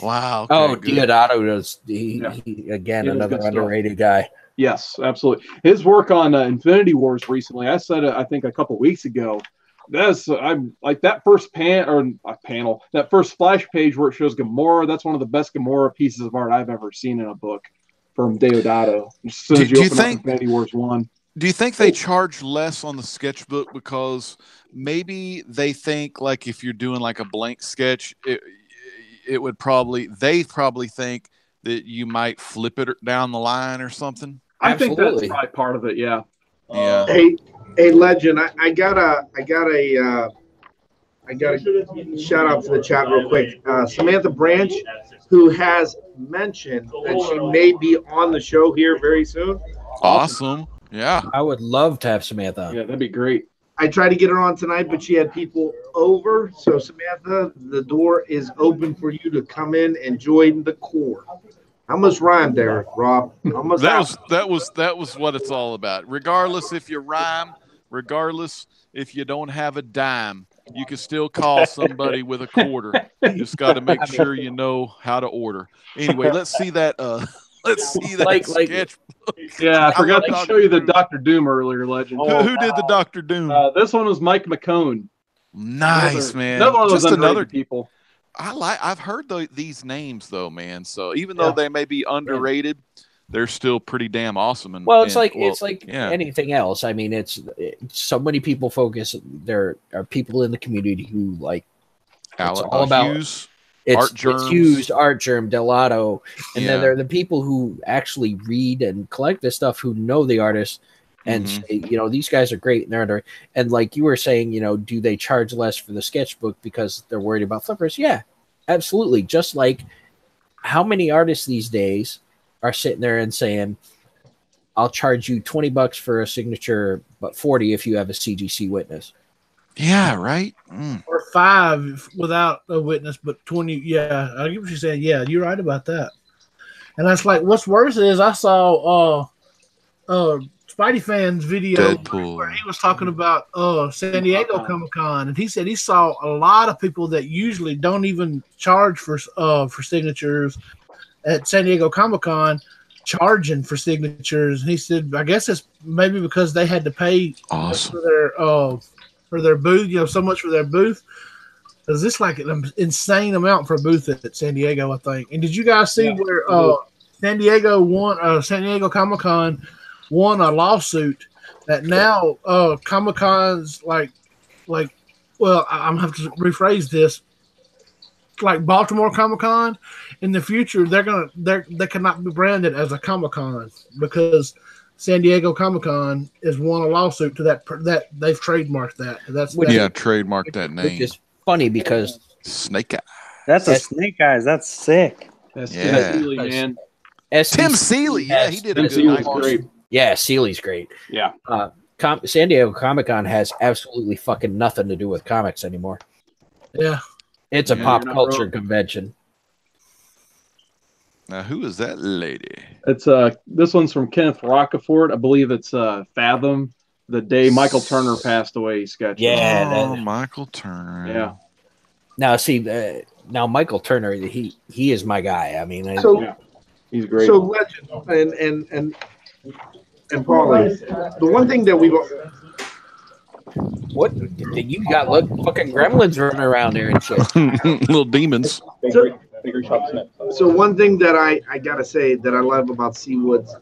Wow. Okay, Oh, good. Deodato does he again, He does another good stuff. underrated guy. Yes, absolutely. His work on Infinity Wars recently, I said it, I think a couple weeks ago. I'm like that first panel, that first splash page where it shows Gamora. That's one of the best Gamora pieces of art I've ever seen in a book from Deodato. As soon as Do you open up think- Infinity Wars 1. Do you think they charge less on the sketchbook because maybe they think like if you're doing like a blank sketch, it would probably think that you might flip it down the line or something? I think Absolutely. that's probably part of it. Yeah. Yeah. Hey, Legend, I got a shout out to the chat real quick. Samantha Branch, who has mentioned that she may be on the show here very soon. Awesome. Yeah. I would love to have Samantha on. Yeah, that'd be great. I tried to get her on tonight, but she had people over. So Samantha, the door is open for you to come in and join the core. I almost rhymed there, Rob. Almost That was what it's all about. Regardless if you rhyme, regardless if you don't have a dime, you can still call somebody with a quarter. Just got to make sure you know how to order. Anyway, let's see that. Let's see that sketch. Yeah, I forgot to Dr. show you the Doctor Doom earlier, Legend. Who did the Dr. Doom? This one was Mike McCone. Nice, man. Another one of those Just underrated another people. I've heard these names though, man. So even though they may be underrated, they're still pretty damn awesome. And Well, it's like yeah. anything else. I mean, it's so many people focus. There are people in the community who like it's all about Hughes, it's Art Germs. It's Hughes, Art Germ, Delato, and Yeah. then there are the people who actually read and collect this stuff who know the artist and say, you know, these guys are great and they're under. And like you were saying, you know, do they charge less for the sketchbook because they're worried about flippers? Yeah, absolutely. Just like how many artists these days are sitting there and saying, I'll charge you $20 for a signature, but 40 if you have a CGC witness. Yeah, right. Or 5 without a witness, but 20. Yeah, I get what you're saying. Yeah, you're right about that. And that's like, what's worse is I saw Spidey Fan's video where he was talking about San Diego Comic-Con, and he said he saw a lot of people that usually don't even charge for signatures at San Diego Comic-Con charging for signatures. And he said, I guess it's maybe because they had to pay for their booth, you know, so much for their booth. Is this like an insane amount for a booth at San Diego, I think? And did you guys see where San Diego Comic-Con won a lawsuit that now Comic-Con's I'm gonna have to rephrase this. Like Baltimore Comic-Con, in the future they cannot be branded as a Comic-Con because San Diego Comic-Con has won a lawsuit to that they've trademarked that. Trademarked that name. Which is funny because Snake Eye. That's a Snake Eyes. That's sick. That's Yeah. Tim Seeley, man. Tim Seeley, yeah, he did a good Seeley's night. great. Yeah, Seeley's great. Yeah. San Diego Comic-Con has absolutely fucking nothing to do with comics anymore. Yeah. It's a Yeah, pop you're not culture wrong. convention. Now, who is that lady? It's this one's from Kenneth Rockefort. I believe it's Fathom, the day Michael Turner passed away sketch. Yeah, Michael Turner. Yeah. Now, see, now Michael Turner, he is my guy. I mean, he's great. So Legend and Paulie, the one thing that we've what you got? Look, fucking gremlins running around there and shit. Little demons. So one thing that I gotta say that I love about Seawood's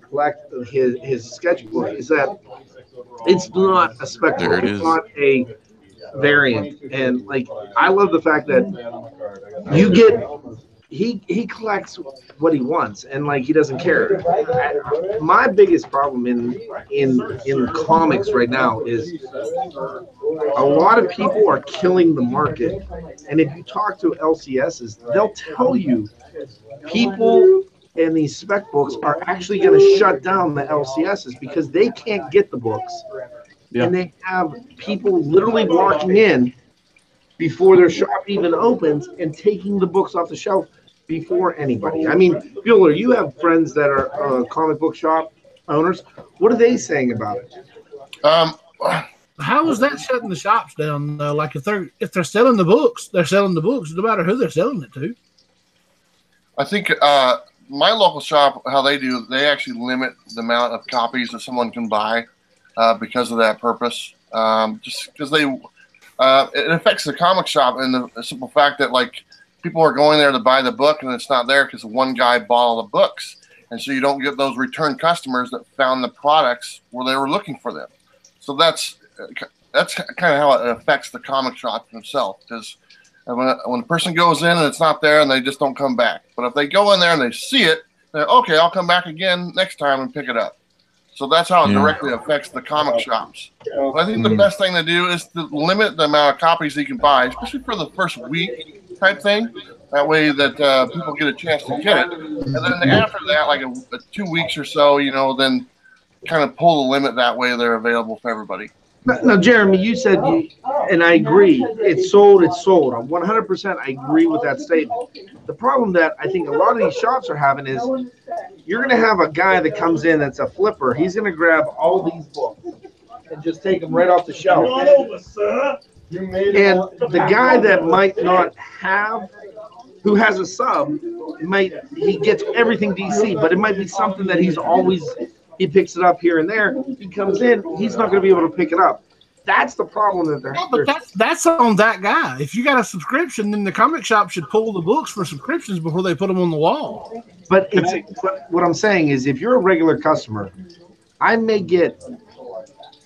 his sketchbook is that it's not a spectacle. There it It's is. not a variant, and like I love the fact that you he collects what he wants, and like he doesn't care. My biggest problem in comics right now is a lot of people are killing the market, and if you talk to LCSs, they'll tell you people in these spec books are actually going to shut down the LCSs because they can't get the books, and they have people literally walking in before their shop even opens and taking the books off the shelf before anybody. I mean, Bueller, you have friends that are comic book shop owners. What are they saying about it? How is that shutting the shops down? Like if they're selling the books, they're selling the books, no matter who they're selling it to. I think my local shop, how they do, they actually limit the amount of copies that someone can buy because of that purpose. Just because it affects the comic shop and the simple fact that like people are going there to buy the book and it's not there because one guy bought all the books, and so you don't get those return customers that found the products where they were looking for them. So that's kind of how it affects the comic shop themselves, because when a person goes in and it's not there and they just don't come back. But if they go in there and they see it, they're okay, I'll come back again next time and pick it up. So that's how it directly affects the comic shops. But I think the best thing to do is to limit the amount of copies you can buy, especially for the first week type thing. That way that people get a chance to get it. And then after that, like 2 weeks or so, then kind of pull the limit that way they're available for everybody. Now, Jeremy, you said, and I agree, it's sold. 100% I agree with that statement. The problem that I think a lot of these shops are having is you're going to have a guy that comes in that's a flipper. He's going to grab all these books and just take them right off the shelf. And the guy that might not have, who has a sub, he gets everything DC, but it might be something that he picks it up here and there. He comes in, he's not going to be able to pick it up. That's the problem that they're having. But that's on that guy. If you got a subscription, then the comic shop should pull the books for subscriptions before they put them on the wall. But what I'm saying is, if you're a regular customer, I may get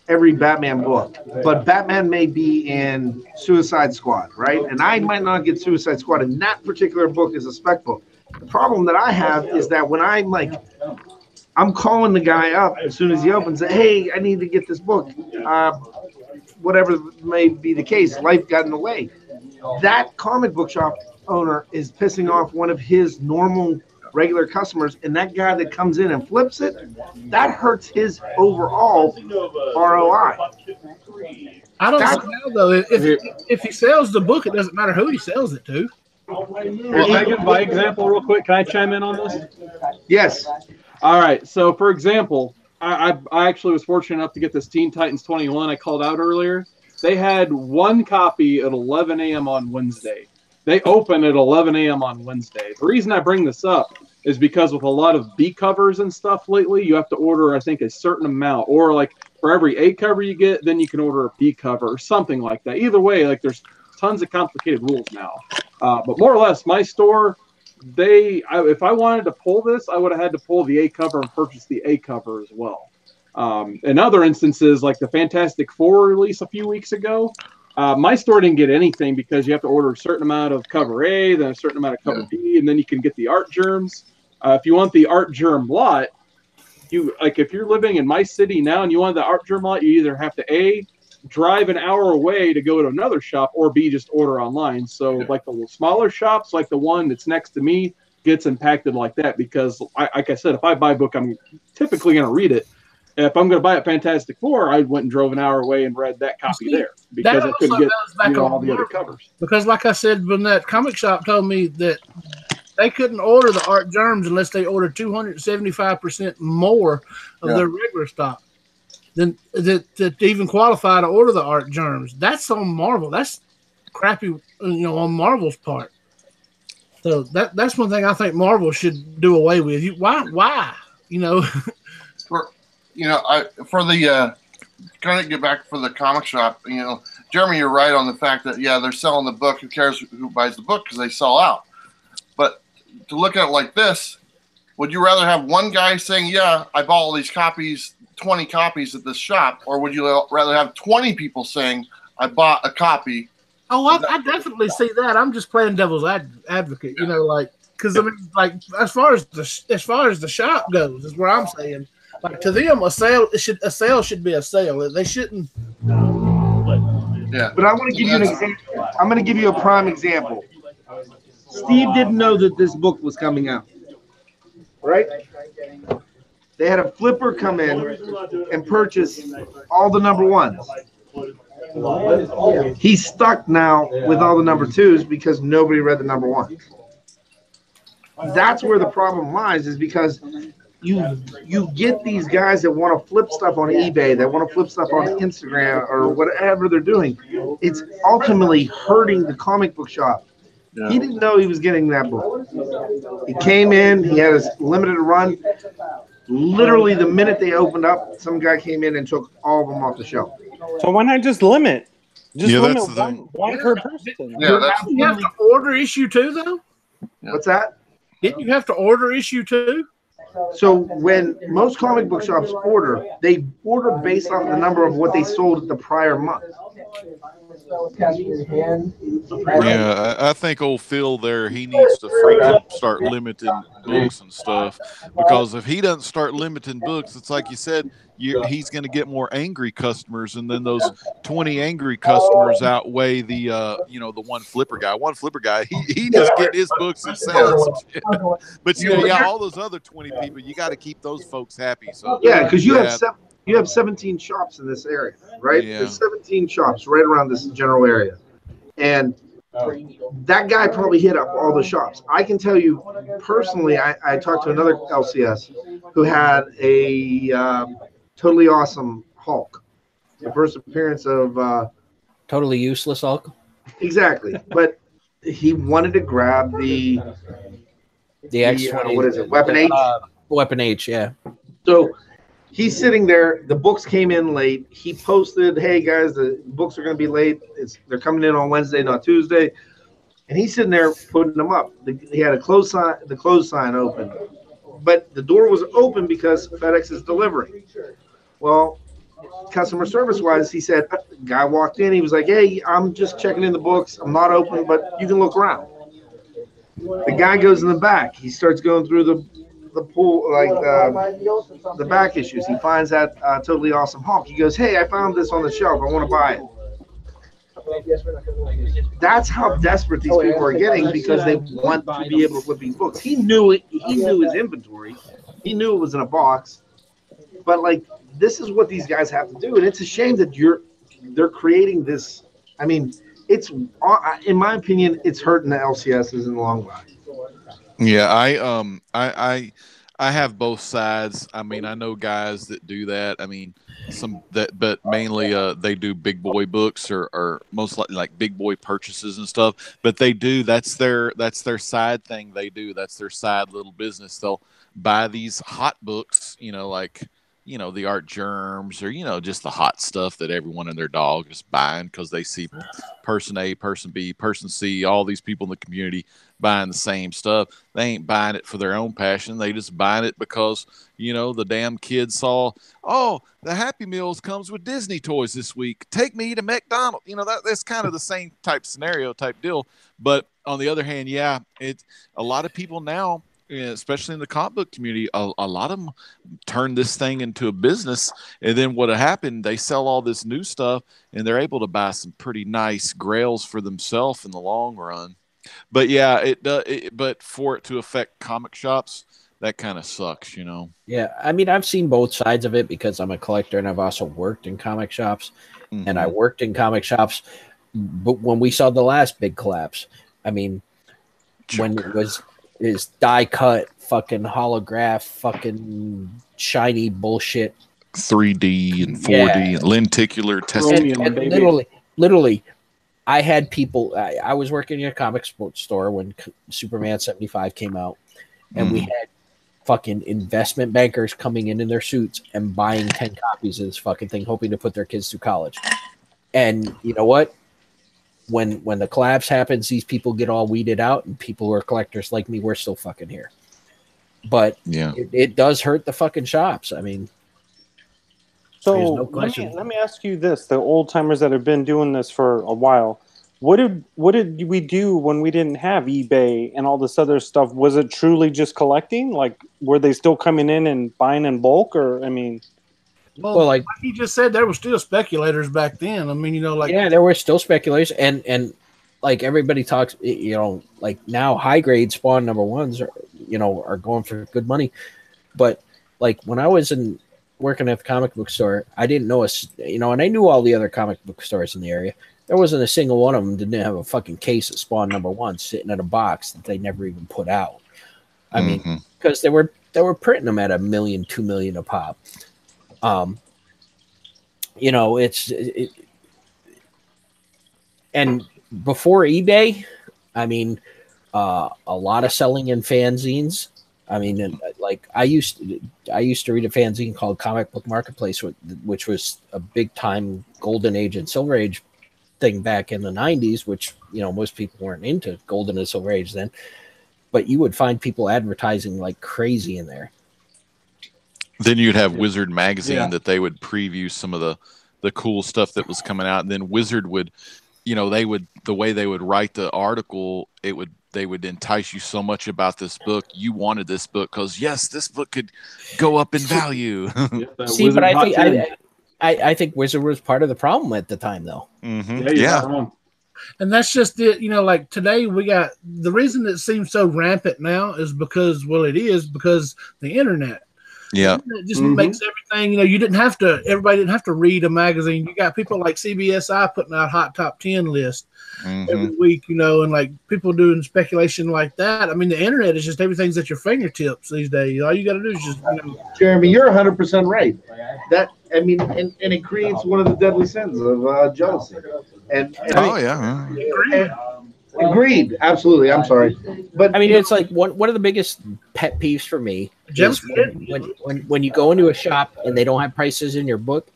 every Batman book, but Batman may be in Suicide Squad, right? And I might not get Suicide Squad, and that particular book is a spec book. The problem that I have is that when I'm calling the guy up as soon as he opens it, hey, I need to get this book. Whatever may be the case, life got in the way. That comic book shop owner is pissing off one of his normal regular customers, and that guy that comes in and flips it, that hurts his overall ROI. I don't know, though. If he sells the book, it doesn't matter who he sells it to. Well, Megan, by example, real quick, can I chime in on this? Yes. All right. So, for example, I actually was fortunate enough to get this Teen Titans 21 I called out earlier. They had one copy at 11 a.m. on Wednesday. They open at 11 a.m. on Wednesday. The reason I bring this up is because with a lot of B covers and stuff lately, you have to order, I think, a certain amount. Or, like, for every A cover you get, then you can order a B cover or something like that. Either way, like, there's tons of complicated rules now. But more or less, my store, if I wanted to pull this, I would have had to pull the A cover and purchase the A cover as well. In other instances, like the Fantastic Four release a few weeks ago, my store didn't get anything because you have to order a certain amount of cover A, then a certain amount of cover B, and then you can get the art germs. If you want the art germ lot, if you're living in my city now and you want the art germ lot, you either have to A, drive an hour away to go to another shop, or B, just order online. So like the smaller shops, like the one that's next to me, gets impacted like that because, like I said, if I buy a book, I'm typically going to read it. If I'm going to buy a Fantastic Four, I went and drove an hour away and read that copy there because I couldn't get all the other covers. Because like I said, when that comic shop told me that they couldn't order the art germs unless they ordered 275% more of their regular stock than to even qualify to order the art germs. That's on Marvel. That's crappy, on Marvel's part. So that's one thing I think Marvel should do away with. Why? For the kind of get back for the comic shop, Jeremy, you're right on the fact that they're selling the book. Who cares who buys the book because they sell out? But to look at it like this, would you rather have one guy saying, I bought all these copies, 20 copies at this shop, or would you rather have 20 people saying, I bought a copy? Oh, I definitely see that. I'm just playing devil's advocate. Because I mean, like as far as the shop goes, is what I'm saying. Like to them, a sale should be a sale. They shouldn't. Yeah. But I want to give you an example. I'm going to give you a prime example. Steve didn't know that this book was coming out, right? They had a flipper come in and purchase all the number ones. He's stuck now with all the number twos because nobody read the number ones. That's where the problem lies, is because you get these guys that want to flip stuff on eBay, that want to flip stuff on Instagram or whatever they're doing. It's ultimately hurting the comic book shop. Yeah. He didn't know he was getting that book. He came in, he had a limited run. Literally the minute they opened up, some guy came in and took all of them off the shelf. So why not just limit? Just limit one per person. Yeah, you have to order issue 2 though? What's that? Didn't you have to order issue 2? So when most comic book shops order, they order based off the number of what they sold the prior month. Yeah, I think old Phil there, he needs to freaking start limiting books and stuff, because if he doesn't start limiting books, it's like you said, he's going to get more angry customers, and then those 20 angry customers outweigh the the one flipper guy. One flipper guy, he just get his books and sells some shit. But all those other 20 people, you got to keep those folks happy. So yeah, because you have 17 shops in this area, right? Yeah. There's 17 shops right around this general area. And that guy probably hit up all the shops. I can tell you personally, I talked to another LCS who had a totally awesome Hulk. The first appearance of... totally useless Hulk? Exactly. But he wanted to grab the X-20. What is it? Weapon H? Weapon H, yeah. So... he's sitting there. The books came in late. He posted, "Hey guys, the books are going to be late. They're coming in on Wednesday, not Tuesday." And he's sitting there putting them up. He had the closed sign open, but the door was open because FedEx is delivering. Well, customer service wise, he said, guy walked in. He was like, "Hey, I'm just checking in the books. I'm not open, but you can look around." The guy goes in the back. He starts going through the pool, like the back issues. He finds that totally awesome Hulk. He goes, "Hey, I found this on the shelf. I want to buy it." That's how desperate these people are getting, because they want to be able to flip these books. He knew it. He knew his inventory. He knew it was in a box. But like, this is what these guys have to do, and it's a shame that they're creating this. I mean, it's, in my opinion, it's hurting the LCSs in the long run. Yeah, I have both sides. I mean, I know guys that do that. I mean, but mainly they do big boy books or most likely like big boy purchases and stuff. But they do, that's their side thing they do. That's their side little business. They'll buy these hot books, like the Art Germs, or just the hot stuff that everyone and their dog is buying because they see person A, person B, person C, all these people in the community buying the same stuff. They ain't buying it for their own passion. They just buying it because the damn kids saw, oh, the Happy Meals comes with Disney toys this week. Take me to McDonald's. That's kind of the same type scenario type deal. But on the other hand, yeah, a lot of people now, especially in the comic book community, a lot of them turn this thing into a business, and then what happened, they sell all this new stuff, and they're able to buy some pretty nice grails for themselves in the long run. But yeah, but for it to affect comic shops, that kind of sucks, Yeah, I mean, I've seen both sides of it because I'm a collector, and I've also worked in comic shops, and I worked in comic shops, but when we saw the last big collapse, I mean, when it was is die cut fucking holograph fucking shiny bullshit 3D and 4D and lenticular testing. And literally I had people, I was working in a comic sports store when Superman 75 came out, and we had fucking investment bankers coming in their suits and buying 10 copies of this fucking thing, hoping to put their kids through college. And you know what? When the collapse happens, these people get all weeded out, and people who are collectors like me, we're still fucking here. But yeah, it does hurt the fucking shops. I mean, so let me ask you this: the old timers that have been doing this for a while, What did we do when we didn't have eBay and all this other stuff? Was it truly just collecting? Like, were they still coming in and buying in bulk, or I mean? Well, like he just said, there were still speculators back then. I mean, you know, like there were still speculators, and like everybody talks, you know, like now high grade spawn number ones are going for good money, but like when I was working at the comic book store, I didn't know and I knew all the other comic book stores in the area. There wasn't a single one of them that didn't have a fucking case of spawn number one sitting in a box that they never even put out. I mean, because they were printing them at $1 million, $2 million a pop. You know, and before eBay, I mean, a lot of selling in fanzines. I mean, like I used to read a fanzine called Comic Book Marketplace, which was a big time golden age and silver age thing back in the 90s, which, you know, most people weren't into golden and silver age then, but you would find people advertising like crazy in there. Then you'd have Wizard magazine that they would preview some of the cool stuff that was coming out, and then Wizard would, you know, the way they would write the article, they would entice you so much about this book. You wanted this book because yes, this book could go up in value. See, but I think Wizard was part of the problem at the time, though. Yeah. And that's just it. You know, like today we got the reason it seems so rampant now is because the internet. Yeah. It just makes everything, you know, everybody didn't have to read a magazine. You got people like CBSI putting out hot top 10 lists every week, you know, and like people doing speculation like that. I mean, the internet is just everything's at your fingertips these days. All you got to do is just, you know. Jeremy, you're 100% right. That, I mean, and it creates one of the deadly sins of jealousy. Agreed. Absolutely. I'm sorry. But I mean, it's like one of the biggest pet peeves for me is when you go into a shop and they don't have prices in your book.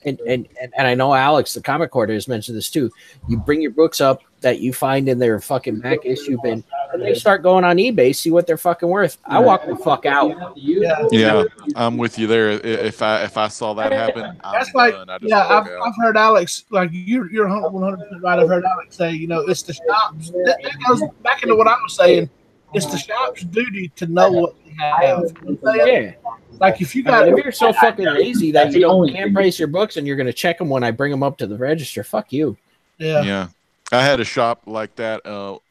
And I know Alex, the comic hoarder, has mentioned this too. You bring your books up that you find in their fucking Mac issue bin, and they start going on eBay, see what they're fucking worth. I walk the fuck out. Yeah, I'm with you there. If I saw that happen, that's like, I've heard Alex, like you're 100% right. I've heard Alex say, you know, it's the shops. That goes back into what I was saying. It's the shop's duty to know what they have. Yeah. Like if you're so fucking lazy that you can't price your books and you're going to check them when I bring them up to the register, fuck you. Yeah. I had a shop like that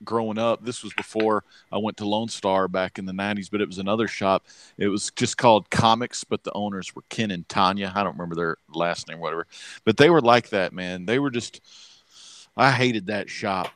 growing up. This was before I went to Lone Star back in the 90s, but it was another shop. It was just called Comics, but the owners were Ken and Tanya. I don't remember their last name, whatever. But they were like that, man. They were just – I hated that shop.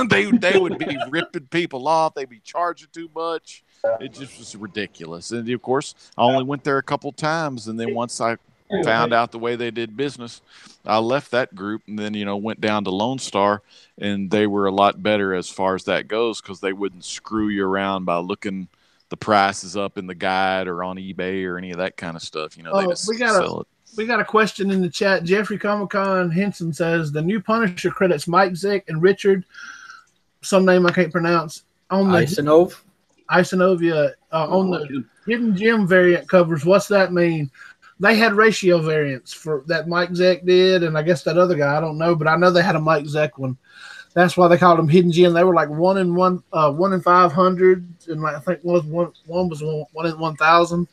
They would be ripping people off. They'd be charging too much. It just was ridiculous. And, of course, I only went there a couple times, and then once I found out the way they did business, I left that group and then, you know, went down to Lone Star, and they were a lot better as far as that goes because they wouldn't screw you around by looking the prices up in the guide or on eBay or any of that kind of stuff. You know, they just sell it. We got a question in the chat. Jeffrey Comic-Con Henson says, the new Punisher credits Mike Zeck and Richard, some name I can't pronounce, on the Isonovia on the Hidden Gem variant covers. What's that mean? They had ratio variants for that Mike Zeck did, and I guess that other guy, I don't know, but I know they had a Mike Zeck one. That's why they called them Hidden Gem. They were like 1 in 500, and I think one was 1 in 1,000.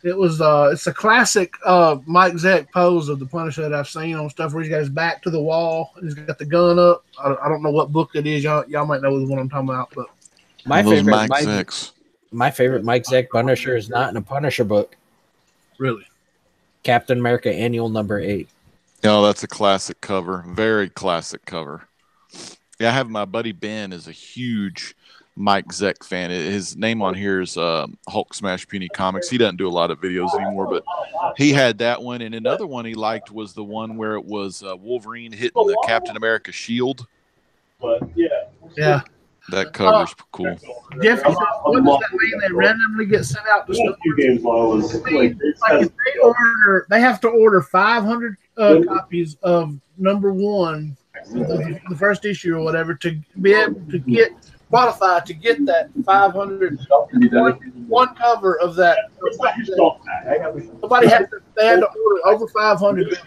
It was it's a classic Mike Zeck pose of the Punisher that I've seen on stuff where he's got his back to the wall and he's got the gun up. I don't know what book it is. Y'all might know the one I'm talking about, but my favorite Mike Zeck Punisher is not in a Punisher book. Really? Captain America Annual number 8. Oh, that's a classic cover. Very classic cover. Yeah, I have my buddy Ben is a huge Mike Zeck fan. His name on here is Hulk Smash Puny Comics. He doesn't do a lot of videos anymore, but he had that one. And another one he liked was the one where it was Wolverine hitting the Captain America shield. Yeah. That cover's cool. Jeff, what does that mean? They randomly get sent out to stores? Like if they have to order 500 copies of number 1, the first issue or whatever, to be able to get qualified to get that 500 one cover of that. They had to order over 500.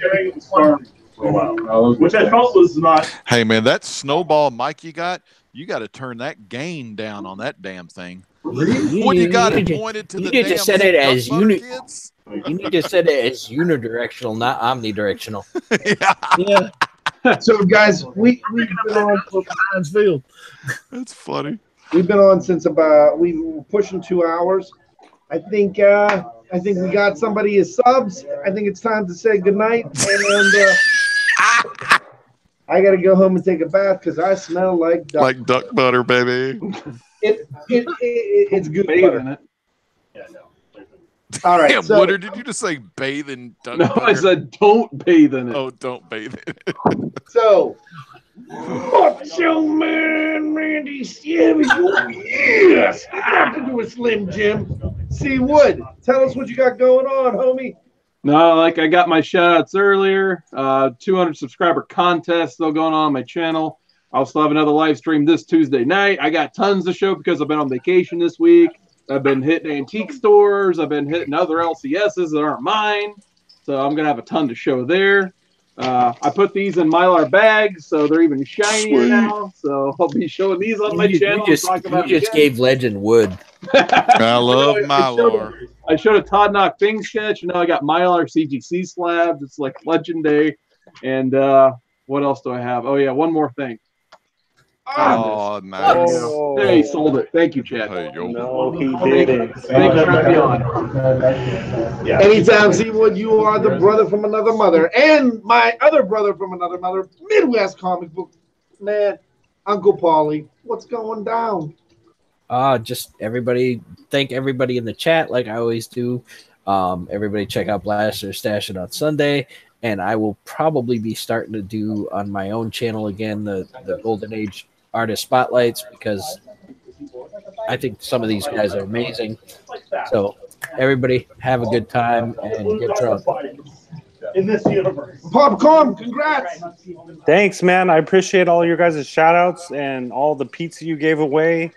for a while, which I felt was not. Hey man, that snowball mic you got to turn that gain down on that damn thing. What you got it pointed to you the need to damn set it as duck butter kids? You need to set it as unidirectional, not omnidirectional. Yeah. So guys, we've been on for Field. That's funny. We've been on since about we were pushing 2 hours. I think we got somebody as subs. I think it's time to say goodnight. And I got to go home and take a bath because I smell like duck. Like duck butter, baby. It's good Bathe butter. in it. All right. Damn, So, Woodard, did you just say bathe in duck No, butter? I said don't bathe in it. Oh, don't bathe in it. so Macho Man Randy Savage. Oh, yes. I have to do a Slim Jim. C. Wood, tell us what you got going on, homie. No, like I got my shout outs earlier. 200 subscriber contest still going on my channel. I'll still have another live stream this Tuesday night. I got tons to show because I've been on vacation this week. I've been hitting antique stores. I've been hitting other LCSs that aren't mine. So I'm going to have a ton to show there. I put these in Mylar bags, so they're even shinier now. So I'll be showing these on my channel. You just gave Legend wood. I love Mylar. I showed a Todd Knock Thing sketch, and now I got Mylar CGC slabs. It's like legendary. And what else do I have? Oh, yeah, one more thing. Oh, nice. Oh. Hey, sold it. Thank you, Chad. Hey, yo. No, he didn't. Thanks for having me on. Yeah. Anytime, C. Wood, you are the brother from another mother. And my other brother from another mother, Midwest comic book man, Uncle Paulie. What's going down? Just everybody, thank everybody in the chat, like I always do. Everybody check out Blaster Stash It on Sunday. And I will probably be starting to do on my own channel again the Golden Age artist spotlights because I think some of these guys are amazing. So everybody have a good time and get drunk. In this universe. Popcorn, congrats. Thanks, man. I appreciate all your guys' shout outs and all the pizza you gave away.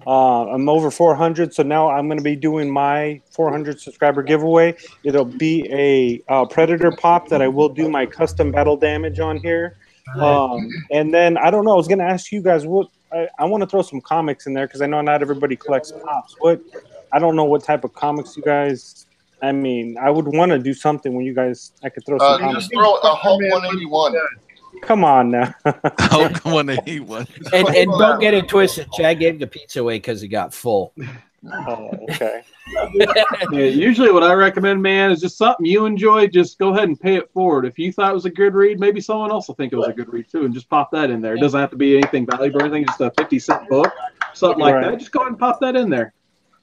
I'm over 400, so now I'm going to be doing my 400 subscriber giveaway. It'll be a Predator pop that I will do my custom battle damage on here. And then, I don't know, I was going to ask you guys, what I want to throw some comics in there because I know not everybody collects pops. I don't know what type of comics you guys, I mean, I would want to do something when you guys, I could throw some comics. Just throw a Hulk 181. Come on now. Hulk 181. And don't get it twisted. Chad gave the pizza away because he got full. Oh, okay. Yeah, usually what I recommend, man, is just something you enjoy. Just go ahead and pay it forward. If you thought it was a good read, maybe someone else will think it was a good read too, and just pop that in there. It doesn't have to be anything valuable or anything, just a 50-cent book, something like that. Just go ahead and pop that in there.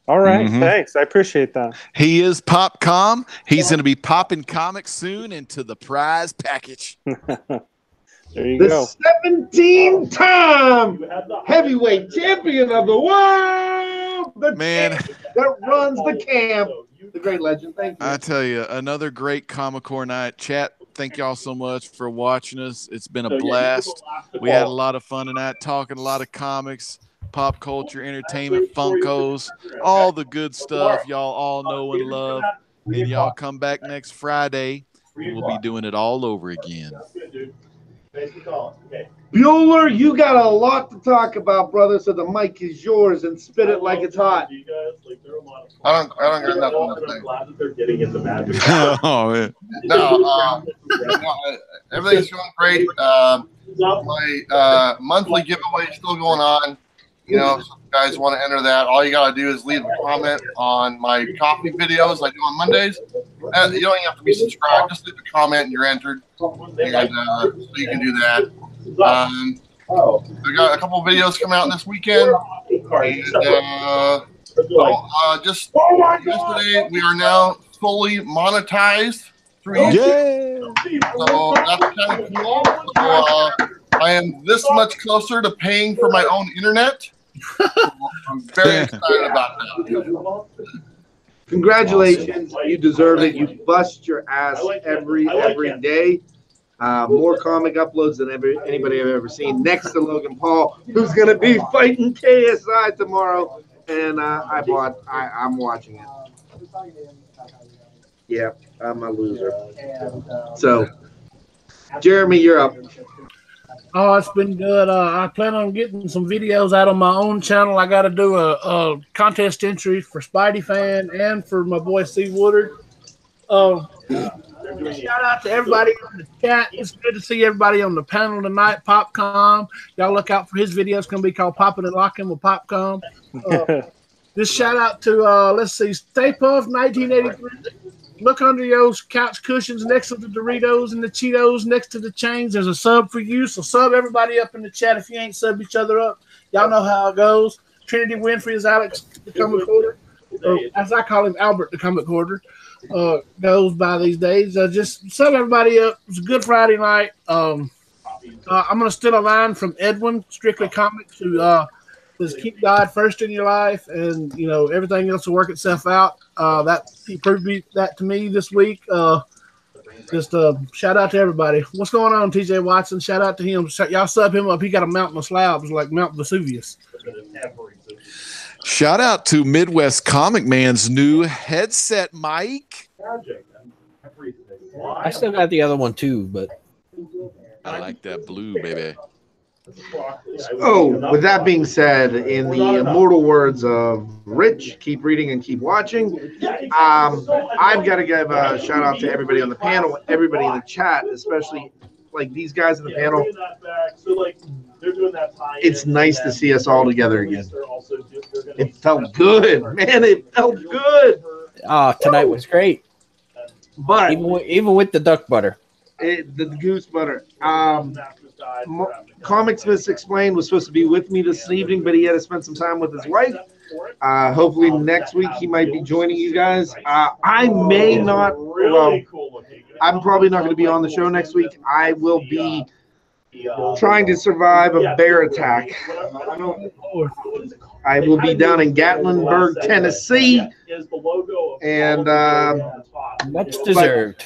All right, thanks. I appreciate that. He is Popcom. He's going to be popping comics soon into the prize package. There you The go. 17-time heavyweight champion of the world. The Man, that runs the camp. The great legend. Thank you. I tell you, another great Comic Core night. Chat, thank y'all so much for watching us. It's been a blast. We had a lot of fun tonight, talking a lot of comics, pop culture, entertainment, Funkos, all the good stuff y'all all know and love. And y'all come back next Friday. We'll be doing it all over again. Bueller, you got a lot to talk about, brother, so the mic is yours and spit it like it's hot. I don't got nothing to say. Glad that they're getting into magic. Oh, man. No, everything's going great. My monthly giveaway is still going on. You know, if you guys want to enter that, all you got to do is leave a comment on my coffee videos I do on Mondays. You don't even have to be subscribed. Just leave a comment and you're entered. And so you can do that. We got a couple videos coming out this weekend. And just yesterday, we are now fully monetized through YouTube. So that's kind of cool. So, I am this much closer to paying for my own internet. I'm very excited about that. Congratulations. You deserve it. You bust your ass every day. More comic uploads than anybody I've ever seen. Next to Logan Paul, who's going to be fighting KSI tomorrow. And I'm watching it. Yeah, I'm a loser. So Jeremy, you're up. Oh, it's been good. I plan on getting some videos out on my own channel. I got to do a contest entry for Spidey Fan and for my boy C. Woodard. Shout out to everybody in the chat. It's good to see everybody on the panel tonight. Popcom, y'all look out for his video. It's going to be called Poppin' and Lockin' with Popcom. Just shout out to let's see, Stay Puft 1983. Look under your couch cushions next to the Doritos and the Cheetos next to the chains. There's a sub for you. So sub everybody up in the chat if you ain't subbed each other up. Y'all know how it goes. Trinity Winfrey is Alex the Comic Reporter. Or as I call him, Albert the Comic Reporter. Goes by these days. Just sub everybody up. It was a good Friday night. I'm going to steal a line from Edwin, Strictly Comics, who just keep God first in your life, and everything else will work itself out. That he proved that to me this week. Just shout out to everybody. What's going on, TJ Watson? Shout out to him. Y'all sub him up. He got a mountain of slabs like Mount Vesuvius. Shout out to Midwest Comic Man's new headset mic. I still got the other one too, but I like that blue, baby. Oh, with that being said, in the immortal words of Rich, keep reading and keep watching. I've got to give a shout out to everybody on the panel, everybody in the chat, especially like these guys in the panel. It's nice to see us all together again. It felt good, man. It felt good. Oh, tonight was great. But even with the duck butter, the goose butter. Comics Miss Explained was supposed to be with me this evening, but he had to spend some time with his wife. Hopefully next week he might be joining you guys. I may not. Well, I'm probably not going to be on the show next week. I will be trying to survive a bear attack. I will be down in Gatlinburg, Tennessee, and much deserved.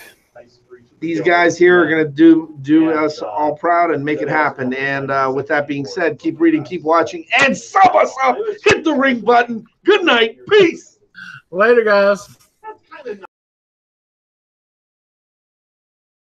These guys here are going to do us all proud and make it happen. And with that being said, keep reading, keep watching, and sub us up. Hit the ring button. Good night. Peace. Later, guys.